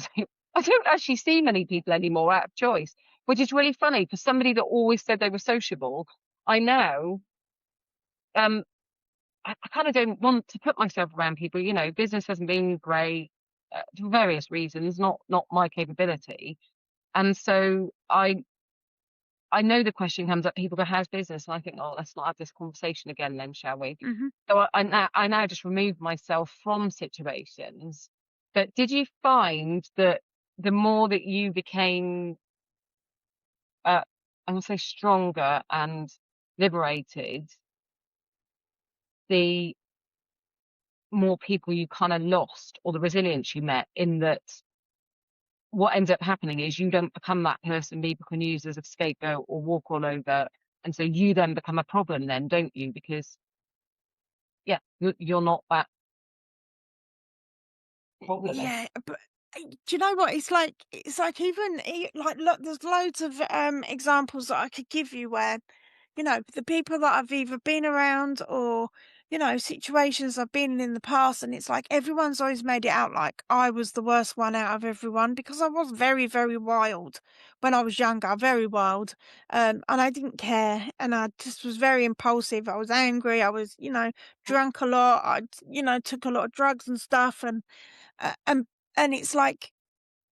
I don't actually see many people anymore out of choice, which is really funny for somebody that always said they were sociable. I now um I kind of don't want to put myself around people. You know, business hasn't been great for various reasons, not my capability, and so I know the question comes up. People go, "How's business?" And I think, "Oh, let's not have this conversation again, then, shall we?" Hmm. So I now just remove myself from situations. But did you find that the more that you became, I would say, stronger and liberated, the more people you kind of lost, or the resilience you met? In that, what ends up happening is you don't become that person people can use as a scapegoat or walk all over, and so you then become a problem, then, don't you? Because yeah, you're not that problemy. Yeah, but do you know what? It's like even like look, there's loads of examples that I could give you where, the people that I've either been around or, situations I've been in the past, and it's like everyone's always made it out like I was the worst one out of everyone because I was very, very wild when I was younger, very wild. And I didn't care, and I just was very impulsive. I was angry. I was, drunk a lot. I, took a lot of drugs and stuff, uh, and and it's like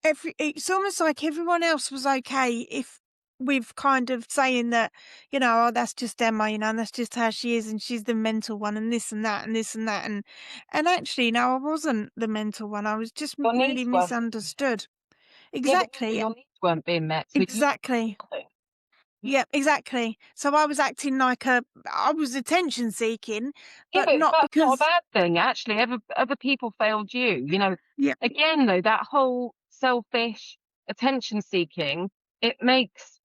it's almost like everyone else was okay if we've kind of saying that, "Oh, that's just Emma, and that's just how she is, and she's the mental one, and this and that, and this and that," and actually, no, I wasn't the mental one. I was just Your really needs weren't misunderstood. Yeah, but also Exactly, your needs weren't being met, so you exactly. nothing. Yeah, exactly. So I was acting like I was attention seeking, Yeah, but but not that's not a because. bad thing, actually. Other people failed you. You know, Yeah, again, though, that whole selfish attention seeking, it makes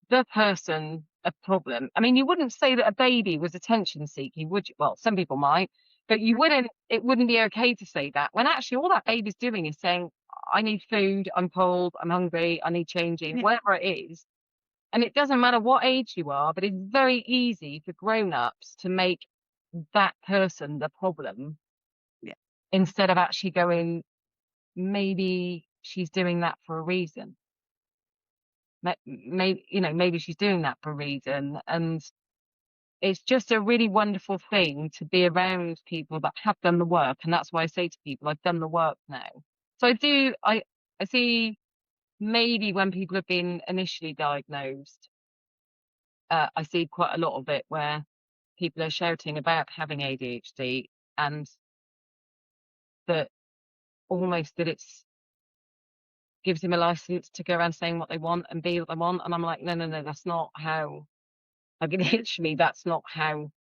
the person a problem. I mean, you wouldn't say that a baby was attention seeking, would you? Well, some people might, but it wouldn't be okay to say that when actually all that baby's doing is saying, I need food, I'm cold, I'm hungry, I need changing, yeah, whatever it is. And it doesn't matter what age you are, but it's very easy for grown-ups to make that person the problem yeah, instead of actually going, maybe she's doing that for a reason. Maybe, maybe she's doing that for a reason. And it's just a really wonderful thing to be around people that have done the work. And that's why I say to people, I've done the work now. So I see maybe when people have been initially diagnosed, I see quite a lot of it where people are shouting about having ADHD, and that almost that it's gives him a license to go around saying what they want and be what they want. And I'm like, no, no, no, that's not how. Like, literally, that's not how.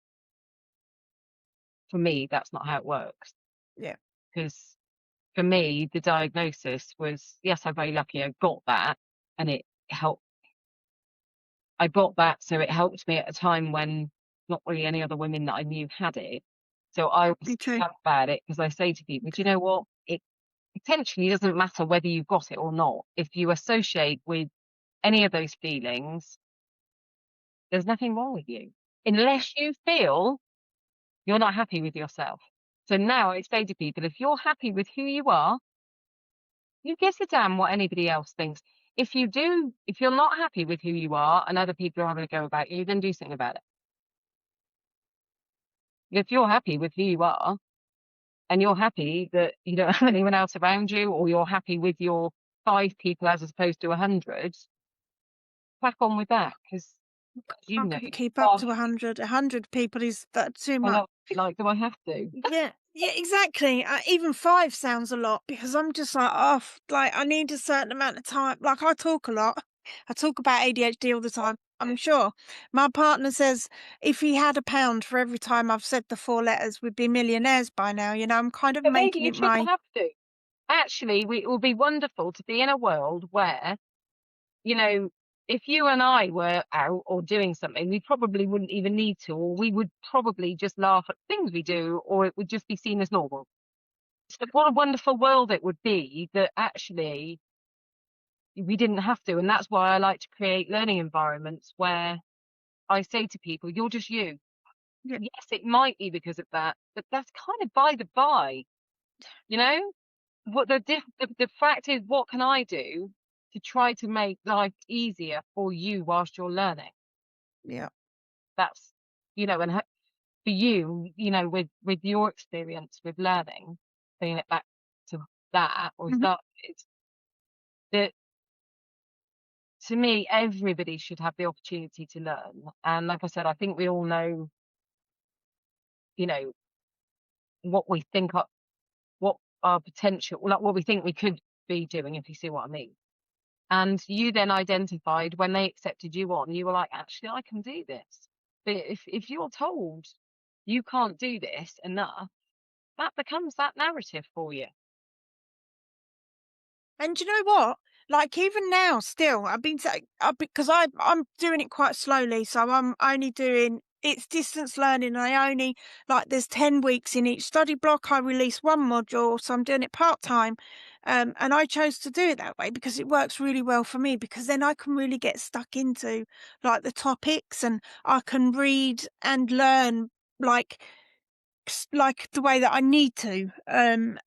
For me, that's not how it works. yeah. Because for me, the diagnosis was, yes, I'm very lucky I got that, and it helped. I got that, so it helped me at a time when not really any other women that I knew had it. So I always Me speak too. up about it because I say to people, do you know what? It potentially doesn't matter whether you've got it or not. If you associate with any of those feelings, there's nothing wrong with you. Unless you feel you're not happy with yourself. So now I say to people, if you're happy with who you are, who gives a damn what anybody else thinks? If you're not happy with who you are and other people are having a go about you, then do something about it. If you're happy with who you are and you're happy that you don't have anyone else around you, or you're happy with your 5 people as opposed to 100, crack on with that because you I know, couldn't keep up to gosh, 100. 100 people is that too I much. know, like, do I have to? Yeah, yeah, exactly. Even 5 sounds a lot because I'm just like, oh, like I need a certain amount of time. Like I talk a lot. I talk about ADHD all the time. I'm sure. My partner says if he had a pound for every time I've said the 4 letters, we'd be millionaires by now. I'm kind of But maybe making you it shouldn't my have to. Actually, it will be wonderful to be in a world where, you know, if you and I were out or doing something, we probably wouldn't even need to, or we would probably just laugh at things we do, or it would just be seen as normal. So what a wonderful world it would be that actually we didn't have to. And that's why I like to create learning environments where I say to people, you're just you. yeah, Yes, it might be because of that, but that's kind of by the by, you know? What the fact is, what can I do to try to make life easier for you whilst you're learning? yeah. That's, and for you, with your experience with learning, bringing it back to that, or Mhm. start with, that to me, everybody should have the opportunity to learn. And like I said, I think we all know, you know, what we think are, what our potential, like what we think we could be doing, if you see what I mean. And you then identified when they accepted you on, you were like, actually, I can do this. But if you're told you can't do this enough, that becomes that narrative for you. And you know what? Like even now, still, I've been saying because I'm doing it quite slowly, so I'm only doing it's distance learning. I only like there's 10 weeks in each study block. I release one module, so I'm doing it part time, and I chose to do it that way because it works really well for me. Because then I can really get stuck into like the topics, and I can read and learn like like the way that I need to. And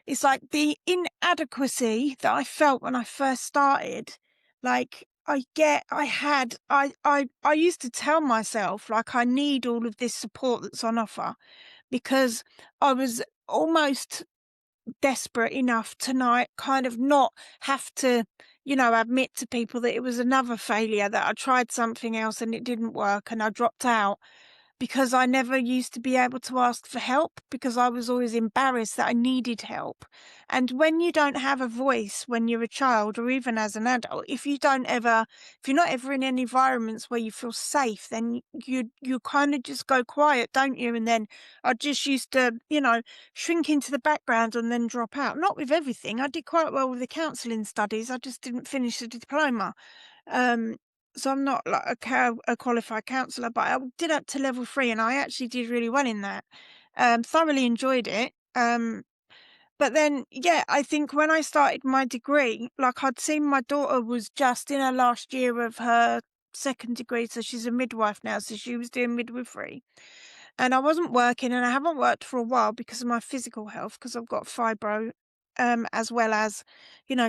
it's like the inadequacy that I felt when I first started. Like I used to tell myself like I need all of this support that's on offer because I was almost desperate enough to not kind of not have to admit to people that it was another failure, that I tried something else and it didn't work and I dropped out because I never used to be able to ask for help because I was always embarrassed that I needed help. And when you don't have a voice when you're a child or even as an adult, if you're not ever in any environments where you feel safe, then you kind of just go quiet, don't you? And then I just used to, shrink into the background and then drop out. Not with everything. I did quite well with the counselling studies. I just didn't finish the diploma. Um, so I'm not like a qualified counsellor, but I did up to level 3 and I actually did really well in that. Thoroughly enjoyed it. But then, yeah, I think when I started my degree, like I'd seen my daughter was just in her last year of her second degree, so she's a midwife now, so she was doing midwifery. And I wasn't working, and I haven't worked for a while because of my physical health, because I've got fibro, as well as,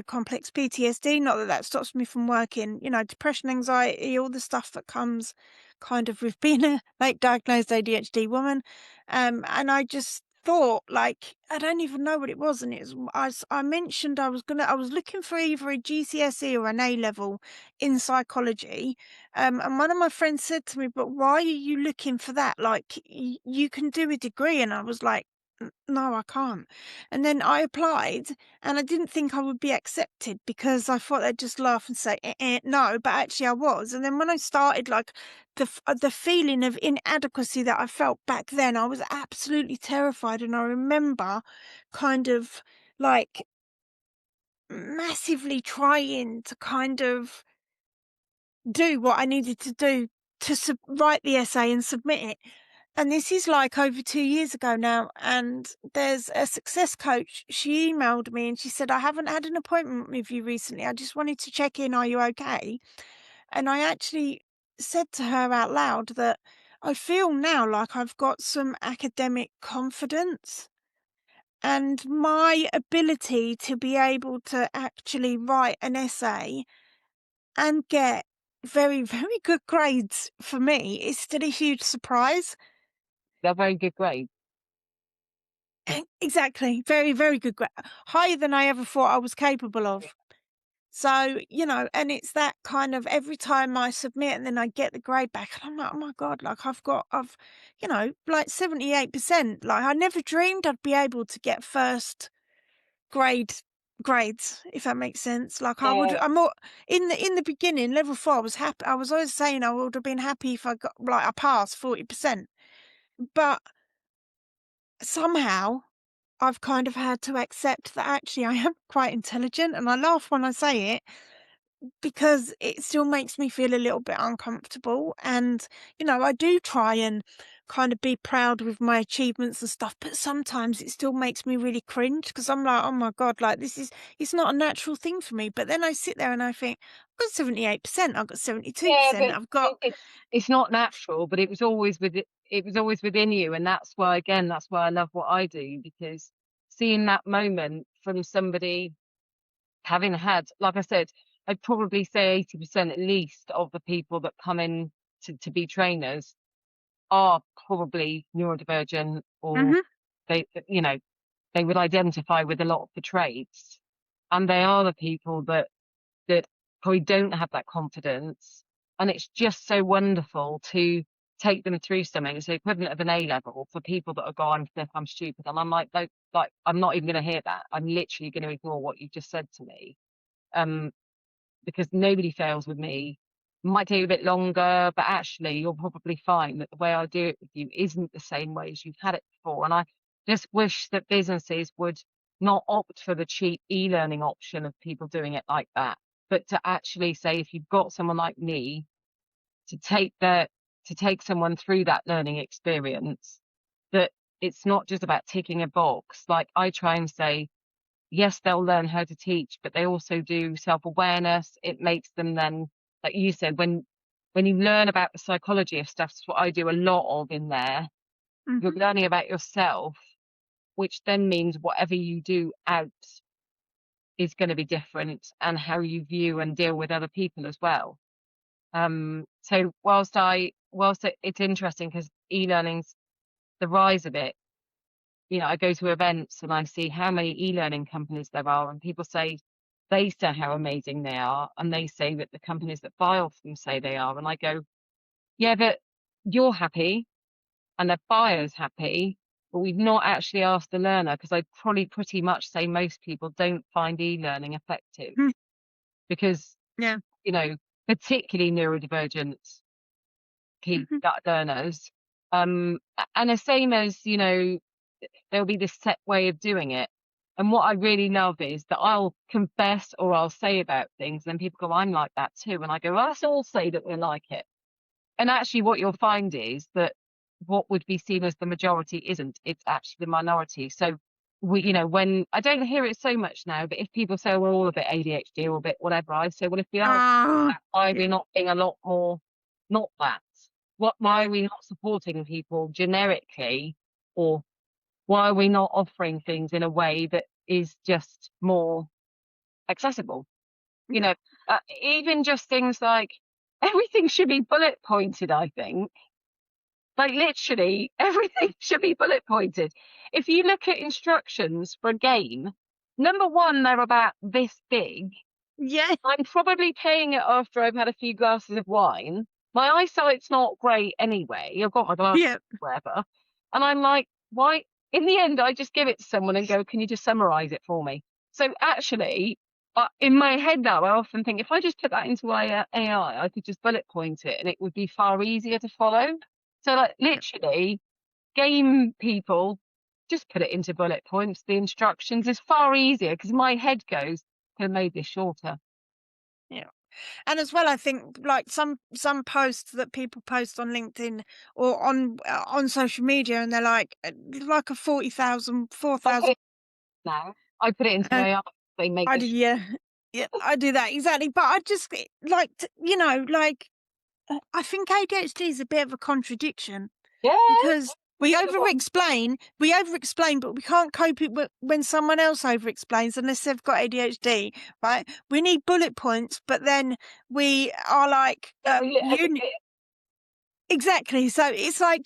complex PTSD. Not that that stops me from working, depression, anxiety, all the stuff that comes kind of with being a late diagnosed ADHD woman. And I just thought, like, I don't even know what it was. And I mentioned I was looking for either a GCSE or an A level in psychology, and one of my friends said to me, "But why are you looking for that? Like, you can do a degree." And I was like, No, I can't." And then I applied, and I didn't think I would be accepted because I thought they'd just laugh and say, no, but actually I was. And then when I started, like, the feeling of inadequacy that I felt back then, I was absolutely terrified. And I remember kind of like massively trying to kind of do what I needed to do to write the essay and submit it. And this is like over 2 years ago now. And there's a success coach. She emailed me and she said, "I haven't had an appointment with you recently. I just wanted to check in. Are you okay?" And I actually said to her out loud that I feel now like I've got some academic confidence and my ability to be able to actually write an essay and get very, very good grades for me is still a huge surprise. They're very good grades. Exactly. Very, very good higher than I ever thought I was capable of. So, and it's that kind of every time I submit and then I get the grade back and I'm like, "Oh my God, like like 78%. Like I never dreamed I'd be able to get first grade grades, if that makes sense. Like Yeah. I'm more in the beginning, level 4, I was happy. I was always saying I would have been happy if I got like I passed 40%. But somehow I've kind of had to accept that actually I am quite intelligent, and I laugh when I say it because it still makes me feel a little bit uncomfortable. And, I do try and kind of be proud with my achievements and stuff, but sometimes it still makes me really cringe because I'm like, oh my God, like it's not a natural thing for me. But then I sit there and I think, I've got 78%, I've got Yeah, 72%, but I've got, it's not natural, but it was always within you, and that's why I love what I do, because seeing that moment from somebody having had, like I said, I'd probably say 80% at least of the people that come in to be trainers are probably neurodivergent, or hmm they, they would identify with a lot of the traits, and they are the people that probably don't have that confidence. And it's just so wonderful to take them through something. It's the equivalent of an A level for people that are going, I'm stupid. And I'm like, I'm not even going to hear that. I'm literally going to ignore what you just said to me. Um, because nobody fails with me. Might take a bit longer, but actually you'll probably find that the way I do it with you isn't the same way as you've had it before. And I just wish that businesses would not opt for the cheap e-learning option of people doing it like that, but to actually say, if you've got someone like me to take someone through that learning experience, that it's not just about ticking a box. Like I try and say, yes, they'll learn how to teach, but they also do self-awareness. It makes them then, like you said, when you learn about the psychology of stuff, that's what I do a lot of in there. You're hmm learning about yourself, which then means whatever you do out is going to be different, and how you view and deal with other people as well. So it's interesting because e-learning's the rise of it. I go to events and I see how many e-learning companies there are, and people say how amazing they are, and they say that the companies that buy off them say they are, and I go, yeah, but you're happy and the buyer's happy, but we've not actually asked the learner, because I'd probably pretty much say most people don't find e-learning effective because, yeah. you know, particularly neurodivergent key hmm learners. And the same as, there'll be this set way of doing it. And what I really love is that I'll confess or I'll say about things, and then people go, I'm like that too. And I go, well, let's all say that we're like it. And actually, what you'll find is that what would be seen as the majority isn't, it's actually the minority. So when I don't hear it so much now, but if people say we're all a bit ADHD or a bit whatever, I say, well, if we are, Ah, why are we yeah. not being a lot more not that? Why are we not supporting people generically, or why are we not offering things in a way that is just more accessible? You Yeah. know, even just things like everything should be bullet pointed, I think. Like literally everything should be bullet pointed. If you look at instructions for a game, number one, they're about this big. Yeah. I'm probably paying it after I've had a few glasses of wine. My eyesight's not great anyway. I've got my glasses, Yeah. whatever. And I'm like, why? In the end, I just give it to someone and go, can you just summarize it for me? So actually, in my head now, I often think if I just put that into AI, I could just bullet point it and it would be far easier to follow. So like literally, game people, just put it into bullet points. The instructions is far easier because my head goes, could have made this shorter. Yeah. And as well, I think like some posts that people post on LinkedIn or on social media, and they're like a 40,000, four I put thousand. it now. I put it into Uh, AI. They make I do, this. yeah, yeah, I do that exactly. But I just I think ADHD is a bit of a contradiction Yeah. because we over explain, but we can't cope it when someone else over explains unless they've got ADHD, right? We need bullet points, but then we are like, Yeah, we exactly. So it's like,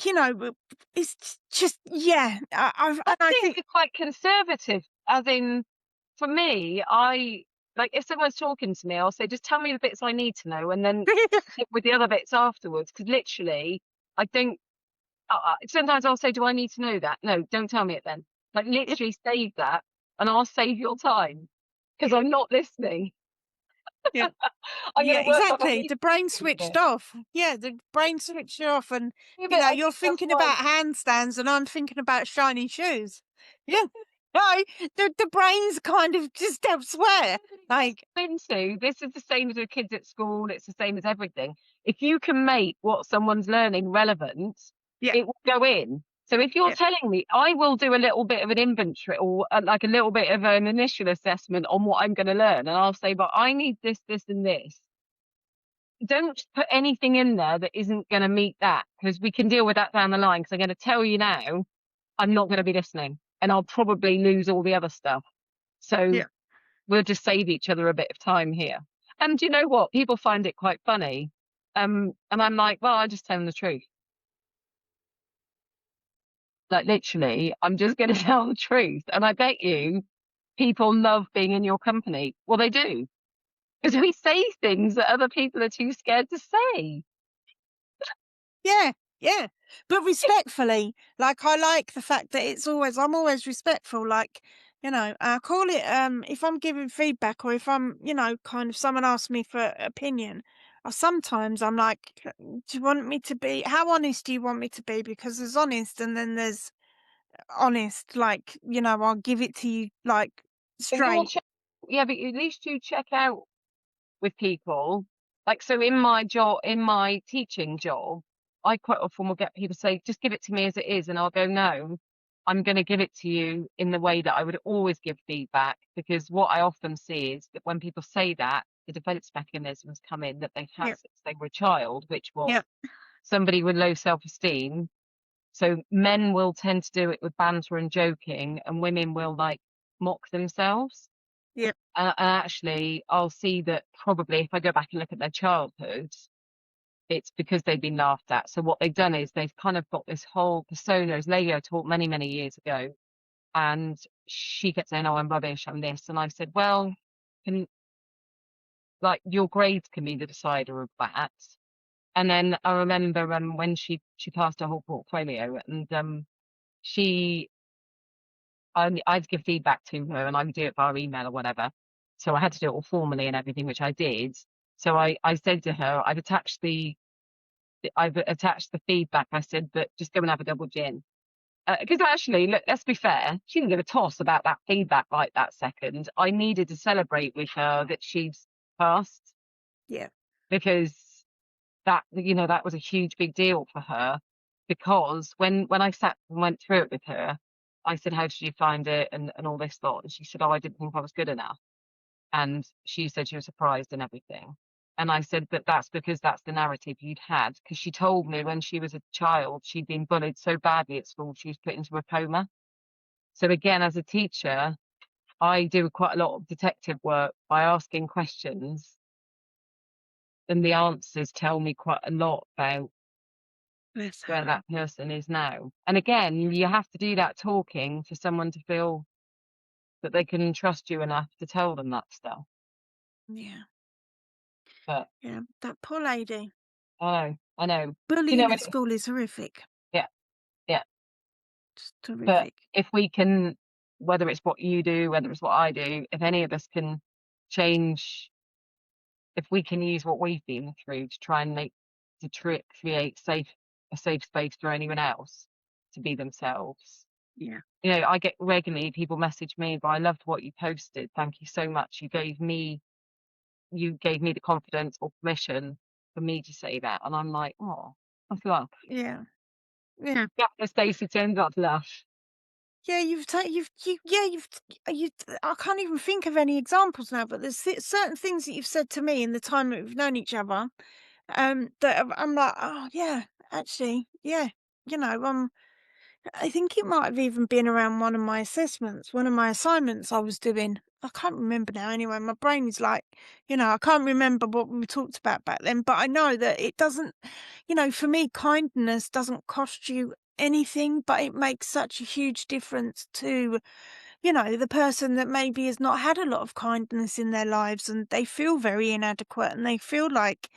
it's just, yeah. I And I think think, we're quite conservative, as in, for me, I like if someone's talking to me, I'll say, "Just tell me the bits I need to know, and then deal with the other bits afterwards." Because literally, I don't. Sometimes I'll say, "Do I need to know that?" No, don't tell me it then. Like yeah, literally save that, and I'll save your time because I'm not listening. yeah. I'm going Yeah, to work on my exactly. listening The brain switched bit. off. Yeah, the brain switched off, and Yeah, but I you're think that's thinking why about handstands, and I'm thinking about shiny shoes. Yeah, no, the brain's kind of just elsewhere. yeah, but it does Like, go into this is the same as with kids at school, it's the same as everything. If you can make what someone's learning relevant, yeah, it will go in. So if you're yeah, telling me, I will do a little bit of an inventory or like a little bit of an initial assessment on what I'm going to learn, and I'll say, but I need this, this, and this. Don't put anything in there that isn't going to meet that because we can deal with that down the line. Because I'm going to tell you now, I'm not going to be listening, and I'll probably lose all the other stuff. So yeah, we'll just save each other a bit of time here. And you know what? People find it quite funny. And I'm like, well, I just tell them the truth. Like literally, I'm just going to tell the truth. And I bet you people love being in your company. Well, they do because yeah. we say things that other people are too scared to say. Yeah, yeah, but respectfully. Like, I like the fact that I'm always respectful. Like, I call it, if I'm giving feedback, or if I'm, kind of someone asks me for opinion, sometimes I'm like, Do you want me to be, how honest do you want me to be? Because there's honest, and then there's honest, like, I'll give it to you, like, But you'll straight. check, yeah, but at least you check out with people. Like, so in my job, in my teaching job, I quite often will get people say, just give it to me as it is. And I'll go, no, I'm going to give it to you in the way that I would always give feedback. Because what I often see is that when people say that, the defense mechanisms come in that they've had Yeah, since they were a child, which yeah, was somebody with low self esteem. So men will tend to do it with banter and joking, and women will like mock themselves. yeah, And actually, I'll see that probably if I go back and look at their childhood, it's because they've been laughed at. So what they've done is they've kind of got this whole persona. As lady I taught many, many years ago, and she kept saying, "Oh, I'm rubbish, I'm this," and I said, "Well, can like your grades can be the decider of that." And then I remember when she passed her whole portfolio, and she I'd give feedback to her and I would do it via email or whatever. So I had to do it all formally and everything, which I did. So I said to her, I've attached the feedback. I said, but just go and have a double gin. Because actually, look, let's be fair, she didn't give a toss about that feedback right that second. I needed to celebrate with her that she's passed yeah, because that was a huge big deal for her. Because when I sat and went through it with her, I said, "How did you find it?" and all this lot, and she said, "Oh, I didn't think I was good enough." And she said she was surprised and everything. And I said, "But that's because that's the narrative you'd had." Because she told me when she was a child, she'd been bullied so badly at school, she was put into a coma. So again, as a teacher, I do quite a lot of detective work by asking questions, and the answers tell me quite a lot about bless where her. that person is now. And again, you have to do that talking for someone to feel that they can trust you enough to tell them that stuff. Yeah, But yeah, that poor lady. I know. You know, Bullying at school is horrific. yeah, yeah. Just But terrific. if we can, whether it's what you do, whether it's what I do, if any of us can change, if we can use what we've been through to try and create a safe space for anyone else to be themselves. Yeah. I get regularly people message me, but I loved what you posted. Thank you so much. You gave me the confidence or permission for me to say that. And I'm like, oh, that's love. Yeah. Yeah. Yeah, Stacey turns out to laugh. Yeah, you I can't even think of any examples now, but there's certain things that you've said to me in the time that we've known each other, that I'm like, "Oh, yeah, actually, yeah." You know, I think it might have even been around one of my assessments, one of my assignments I was doing. I can't remember now anyway. My brain is like, I can't remember what we talked about back then, but I know that it doesn't, for me, kindness doesn't cost you anything, but it makes such a huge difference to, the person that maybe has not had a lot of kindness in their lives and they feel very inadequate and they feel like,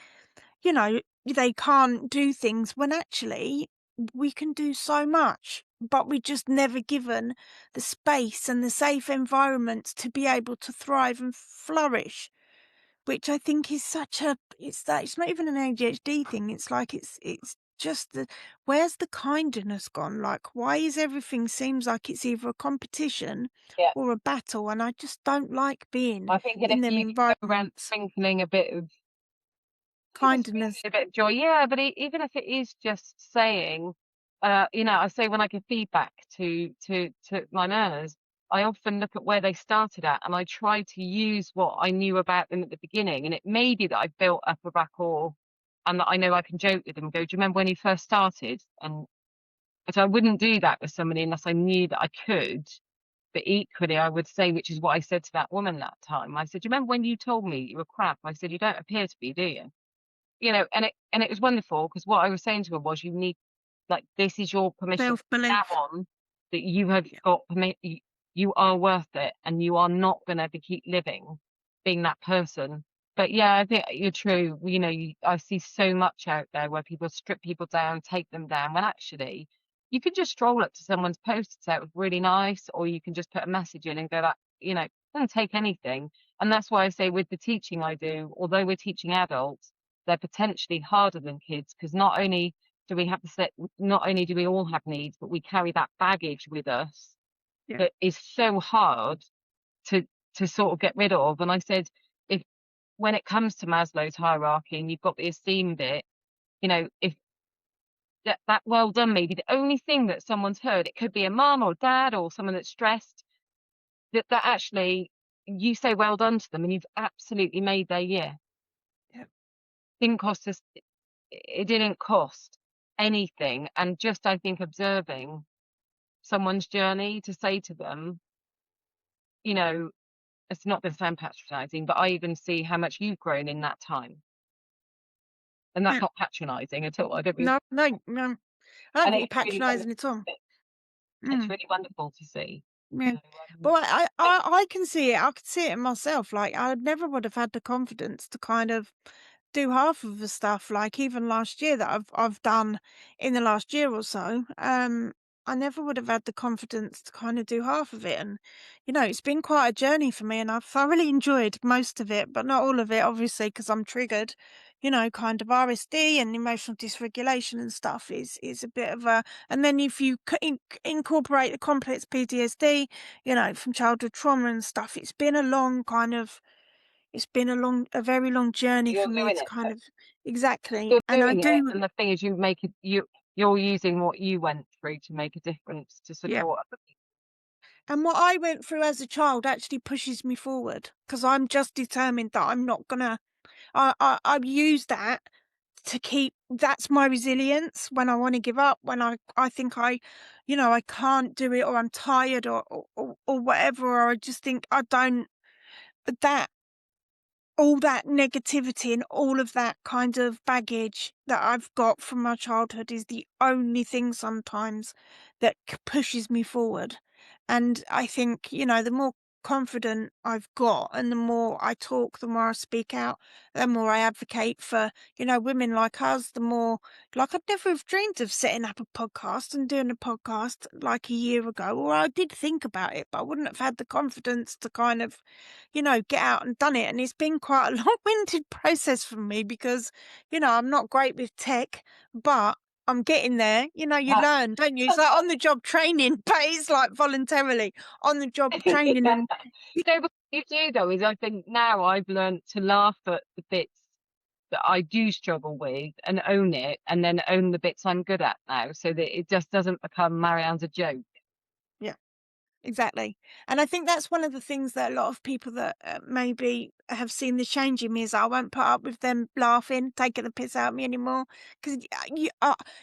they can't do things when actually we can do so much, but we're just never given the space and the safe environments to be able to thrive and flourish, which I think is it's not even an ADHD thing. It's like it's just where's the kindness gone? Like, why is everything seems like it's either a competition Yeah. or a battle? And I just don't like being I think that if in them you can go around environments. sprinkling a bit of even Kindness. sprinkling a bit of joy, yeah, but even if it is just saying, I say when I give feedback to my learners, I often look at where they started at, and I try to use what I knew about them at the beginning. And it may be that I've built up a rapport, and that I know I can joke with them and go, "Do you remember when you first started?" And but I wouldn't do that with somebody unless I knew that I could. But equally, I would say, which is what I said to that woman that time. I said, "Do you remember when you told me you were crap?" I said, "You don't appear to be, do you?" And it was wonderful because what I was saying to her was, you need, like, this is your permission from now Self-belief. on, that you have Yeah. got you are worth it, and you are not gonna be keep living being that person. But yeah, I think you're true. I see so much out there where people strip people down, take them down, when actually you could just stroll up to someone's post and say it was really nice, or you can just put a message in and go, that, it doesn't take anything. And that's why I say with the teaching I do, although we're teaching adults, they're potentially harder than kids, because not only do we all have needs, but we carry that baggage with us Yeah. that is so hard to sort of get rid of. And I said, if when it comes to Maslow's hierarchy and you've got the esteem bit, if that well done maybe the only thing that someone's heard, it could be a mum or dad or someone that's stressed, that actually you say well done to them and you've absolutely made their year. Yeah. Didn't cost us It didn't cost anything. And just, I think, observing someone's journey to say to them, you know, it's not going to sound patronizing, but I even see how much you've grown in that time. And that's Yeah. not patronizing at all. I don't mean, No, no, no. I don't and think you're it's really patronising wonderful. at all. It's Mm, really wonderful to see. yeah. So, But I, I can see it. I can see it in myself. Like, I never would have had the confidence to kind of do half of the stuff, like even last year that I've done in the last year or so. I never would have had the confidence to kind of do half of it. And, it's been quite a journey for me and I've thoroughly enjoyed most of it, but not all of it, obviously, because I'm triggered. Kind of RSD and emotional dysregulation and stuff is a bit of a, and then if you incorporate the complex PTSD, from childhood trauma and stuff, it's been a very long journey you're for me doing to it. kind of exactly, You're and I doing it. do And the thing is, you're using what you went through to make a difference, to yeah. support other people. And what I went through as a child actually pushes me forward because 'cause I'm just determined that I'm not gonna I've used that to keep that's my resilience when I wanna give up, when I think I can't do it or I'm tired or whatever, or I just think I don't that all that negativity and all of that kind of baggage that I've got from my childhood is the only thing sometimes that pushes me forward. And I think, the more confident I've got and the more I talk, the more I speak out, the more I advocate for, women like us, the more like I'd never have dreamed of setting up a podcast and doing a podcast like a year ago. Or I did think about it, but I wouldn't have had the confidence to kind of get out and done it. And it's been quite a long-winded process for me because, I'm not great with tech, but I'm getting there. You Uh, learn, don't you? It's like on the job training, but it's like voluntarily on the job training. yeah. And No, but you do though, is I think now I've learned to laugh at the bits that I do struggle with and own it, and then own the bits I'm good at now, so that it just doesn't become Marianne's a joke. yeah, Exactly. And I think that's one of the things that a lot of people that maybe have seen the change in me is I won't put up with them laughing, taking the piss out of me anymore. Because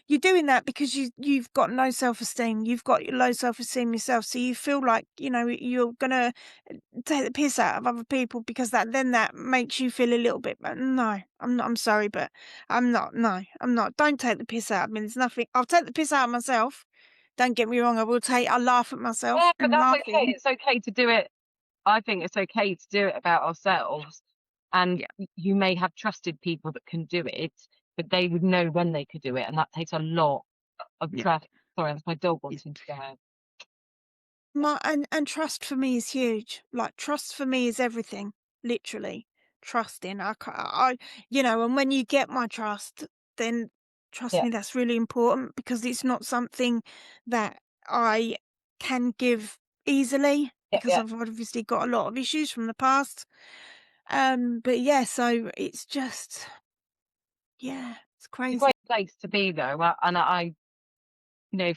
you're doing that because you've got no self esteem. You've got low self esteem yourself, so you feel like you're gonna take the piss out of other people because that makes you feel a little bit. But no, I'm not. I'm sorry, but I'm not. No, I'm not. Don't take the piss out of me. There's nothing. I'll take the piss out of myself. Don't get me wrong, I'll laugh at myself Yeah, but and that's okay. laughing. It's okay to do it. I think it's okay to do it about ourselves, and Yeah, you may have trusted people that can do it, but they would know when they could do it, and that takes a lot of yeah, trust. Sorry, that's my dog yeah. wanting to go out. And trust for me is huge. Like, trust for me is everything, literally. Trusting. And when you get my trust, then trust Yeah, me, that's really important because it's not something that I can give easily yeah, because yeah. I've obviously got a lot of issues from the past. But yeah, so it's just, yeah, it's It's a crazy. great place to be though, and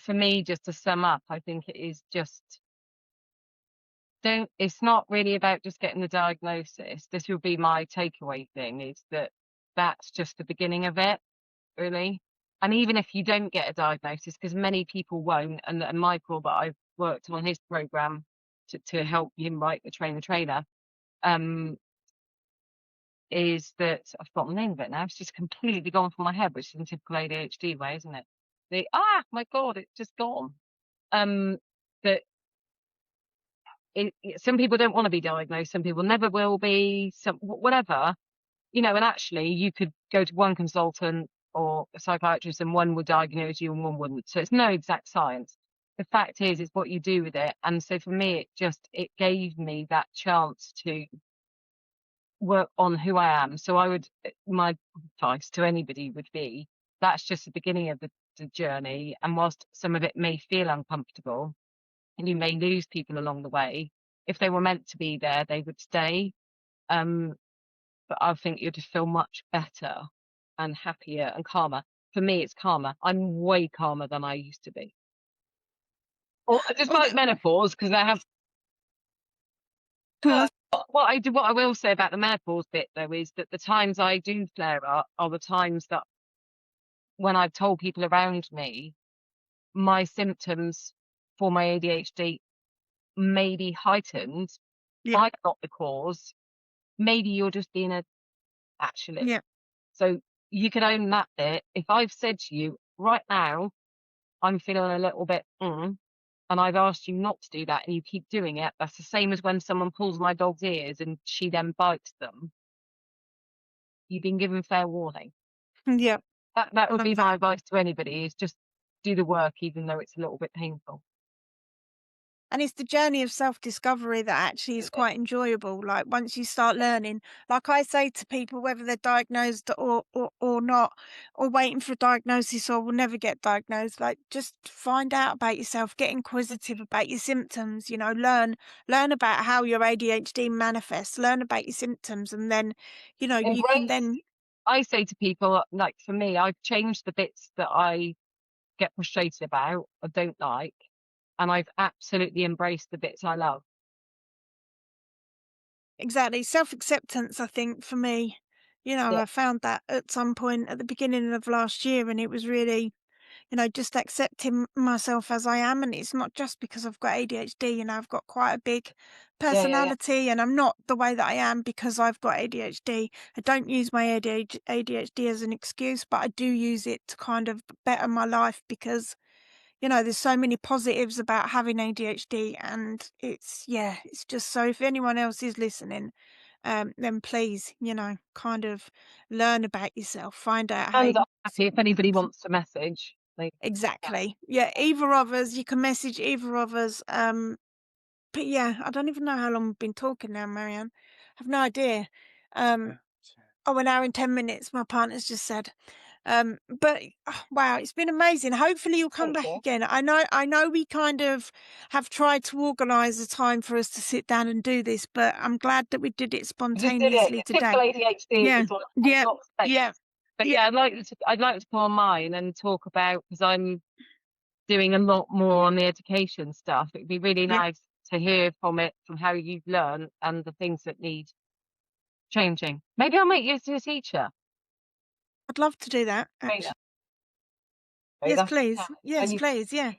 for me, just to sum up, I think it is just don't. It's not really about just getting the diagnosis. This will be my takeaway thing: is that that's just the beginning of it, really. And even if you don't get a diagnosis, because many people won't, and Michael that I've worked on his program to help him write the trainer, um, is that I've forgotten the name of it now. It's just completely gone from my head, which is in typical ADHD way, isn't it? My God, it's just gone. Um, that some people don't want to be diagnosed, some people never will be, some whatever, and actually you could go to one consultant or a psychiatrist and one would diagnose you and one wouldn't. So it's no exact science. The fact is, it's what you do with it. And so for me, it gave me that chance to work on who I am. So my advice to anybody would be that's just the beginning of the journey. And whilst some of it may feel uncomfortable and you may lose people along the way, if they were meant to be there, they would stay. Um, but I think you'd feel much better and happier and calmer. For me, it's calmer. I'm way calmer than I used to be. Or Well, despite menopause, because I have well, what I will say about the menopause bit though is that the times I do flare up are the times that when I've told people around me my symptoms for my ADHD may be heightened. yeah, I'm not the cause. Maybe you're just being a actually. yeah. So you can own that bit. If I've said to you right now, I'm feeling a little bit, and I've asked you not to do that and you keep doing it, that's the same as when someone pulls my dog's ears and she then bites them. You've been given fair warning. Yeah. That would be Um, my advice to anybody is just do the work even though it's a little bit painful. and it's the journey of self-discovery that actually is quite enjoyable. Like once you start learning, like I say to people, whether they're diagnosed or not, or waiting for a diagnosis or will never get diagnosed, like just find out about yourself, get inquisitive about your symptoms, learn about how your ADHD manifests, learn about your symptoms, and then, you can Embrace then I say to people, like for me, I've changed the bits that I get frustrated about or don't like, and I've absolutely embraced the bits I love. exactly. Self-acceptance, I think, for me, Yeah. I found that at some point at the beginning of last year, and it was really, just accepting myself as I am. And it's not just because I've got ADHD, I've got quite a big Yeah, yeah, yeah. personality and I'm not the way that I am because I've got ADHD. I don't use my ADHD as an excuse, but I do use it to kind of better my life because there's so many positives about having ADHD and it's just so if anyone else is listening, then please, kind of learn about yourself, find out how And you I'm happy if anybody wants to message, they can. exactly. Yeah, either of us, you can message either of us. But yeah, I don't even know how long we've been talking now, Marianne. I've no idea. Um, oh, an hour and 10 minutes, my partner's just said. But wow, it's been amazing. Hopefully you'll come Thank back you. again. I know we kind of have tried to organise a time for us to sit down and do this, but I'm glad that we did it I just did it. spontaneously It's typical today. ADHD Yeah. is what takes a Yeah. lot of space. Yeah. But Yeah. yeah, I'd like to go on mine and talk about because I'm doing a lot more on the education stuff. It'd be really Yeah. nice. to hear from it, from how you've learned and the things that need changing. Maybe I'll make you a teacher. I'd love to do that, Trainer. actually. Okay, Yes, that's please. and Yes, you please, yeah.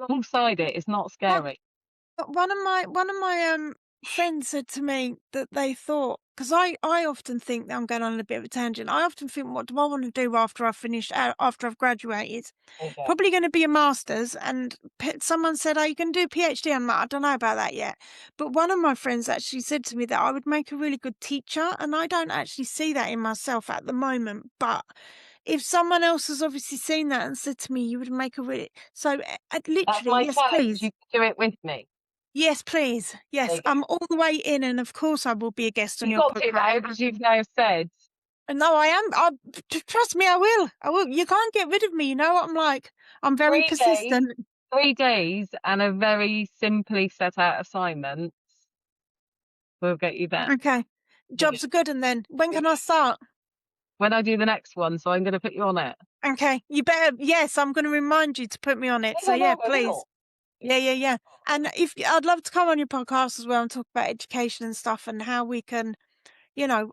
alongside it is not Well, scary. but one of my friends said to me that they thought, because I often think that I'm going on a bit of a tangent. I often think, what do I want to do after I've finished, after I've graduated? Okay. Probably going to be a master's. And someone said, "Oh, you can do a PhD." I'm like, I don't know about that yet. But one of my friends actually said to me that I would make a really good teacher, and I don't actually see that in myself at the moment. But if someone else has obviously seen that and said to me, "You would make a really," so That's literally, my yes, challenge. please. You can do it with me. Yes, please. There Yes, you go. I'm all the way in, and of course I will be a guest on You've your got to podcast. now because you've now said No, I am. Trust me, I will. I will. You can't get rid of me. You know what I'm like. I'm very 3 days, persistent. 3 days and a very simply set out assignment will get you there. Okay, Brilliant. jobs are good, and then when can I Brilliant. start? When I do the next one, so I'm gonna put you on it. Okay, you better. Yes, I'm going to remind you to put me on it. No, So no, yeah, no, I please. will. Yeah, yeah, yeah. And if I'd love to come on your podcast as well and talk about education and stuff and how we can,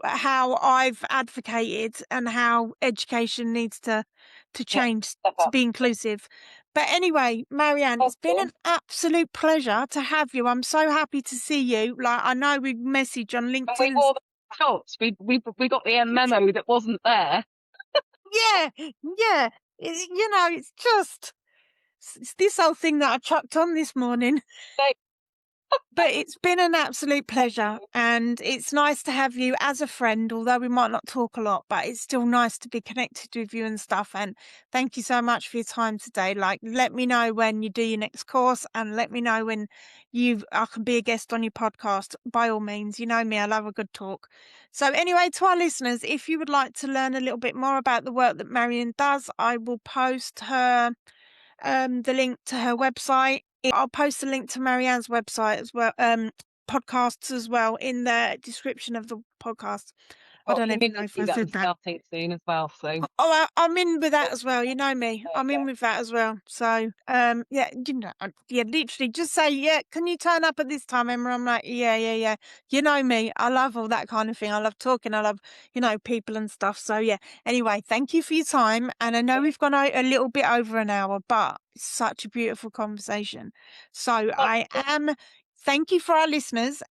how I've advocated and how education needs to Yeah, change step to up. be inclusive. But anyway, Marianne, it's been an Awesome. absolute pleasure to have you. I'm so happy to see you. Like, I know we messaged on And LinkedIn we and wore the shorts. We got the memo that wasn't there. yeah, yeah. It's just it's this whole thing that I chucked on this morning. Thank But it's been an absolute thank pleasure, you. and it's nice to have you as a friend, although we might not talk a lot, but it's still nice to be connected with you and stuff. And thank you so much for your time today. Like, let me know when you do your next course, and let me know when I can be a guest on your podcast. By all means, you know me, I love a good talk. So anyway, to our listeners, if you would like to learn a little bit more about the work that Marianne does, I will post the link to her website. I'll post a link to Marianne's website as well, podcasts as well in the description of the podcast. I Got don't even know if community I that I'm said that. starting soon as well, so I'm in with that there as well. You know me. you I'm go. in with that as well. So, yeah, yeah, literally just say, yeah, can you turn up at this time, Emma? I'm like, yeah, yeah, yeah. You know me. I love all that kind of thing. I love talking. I love, people and stuff. So, yeah. Anyway, thank you for your time. And I know we've gone out a little bit over an hour, but it's such a beautiful conversation. So, thank you for our listeners.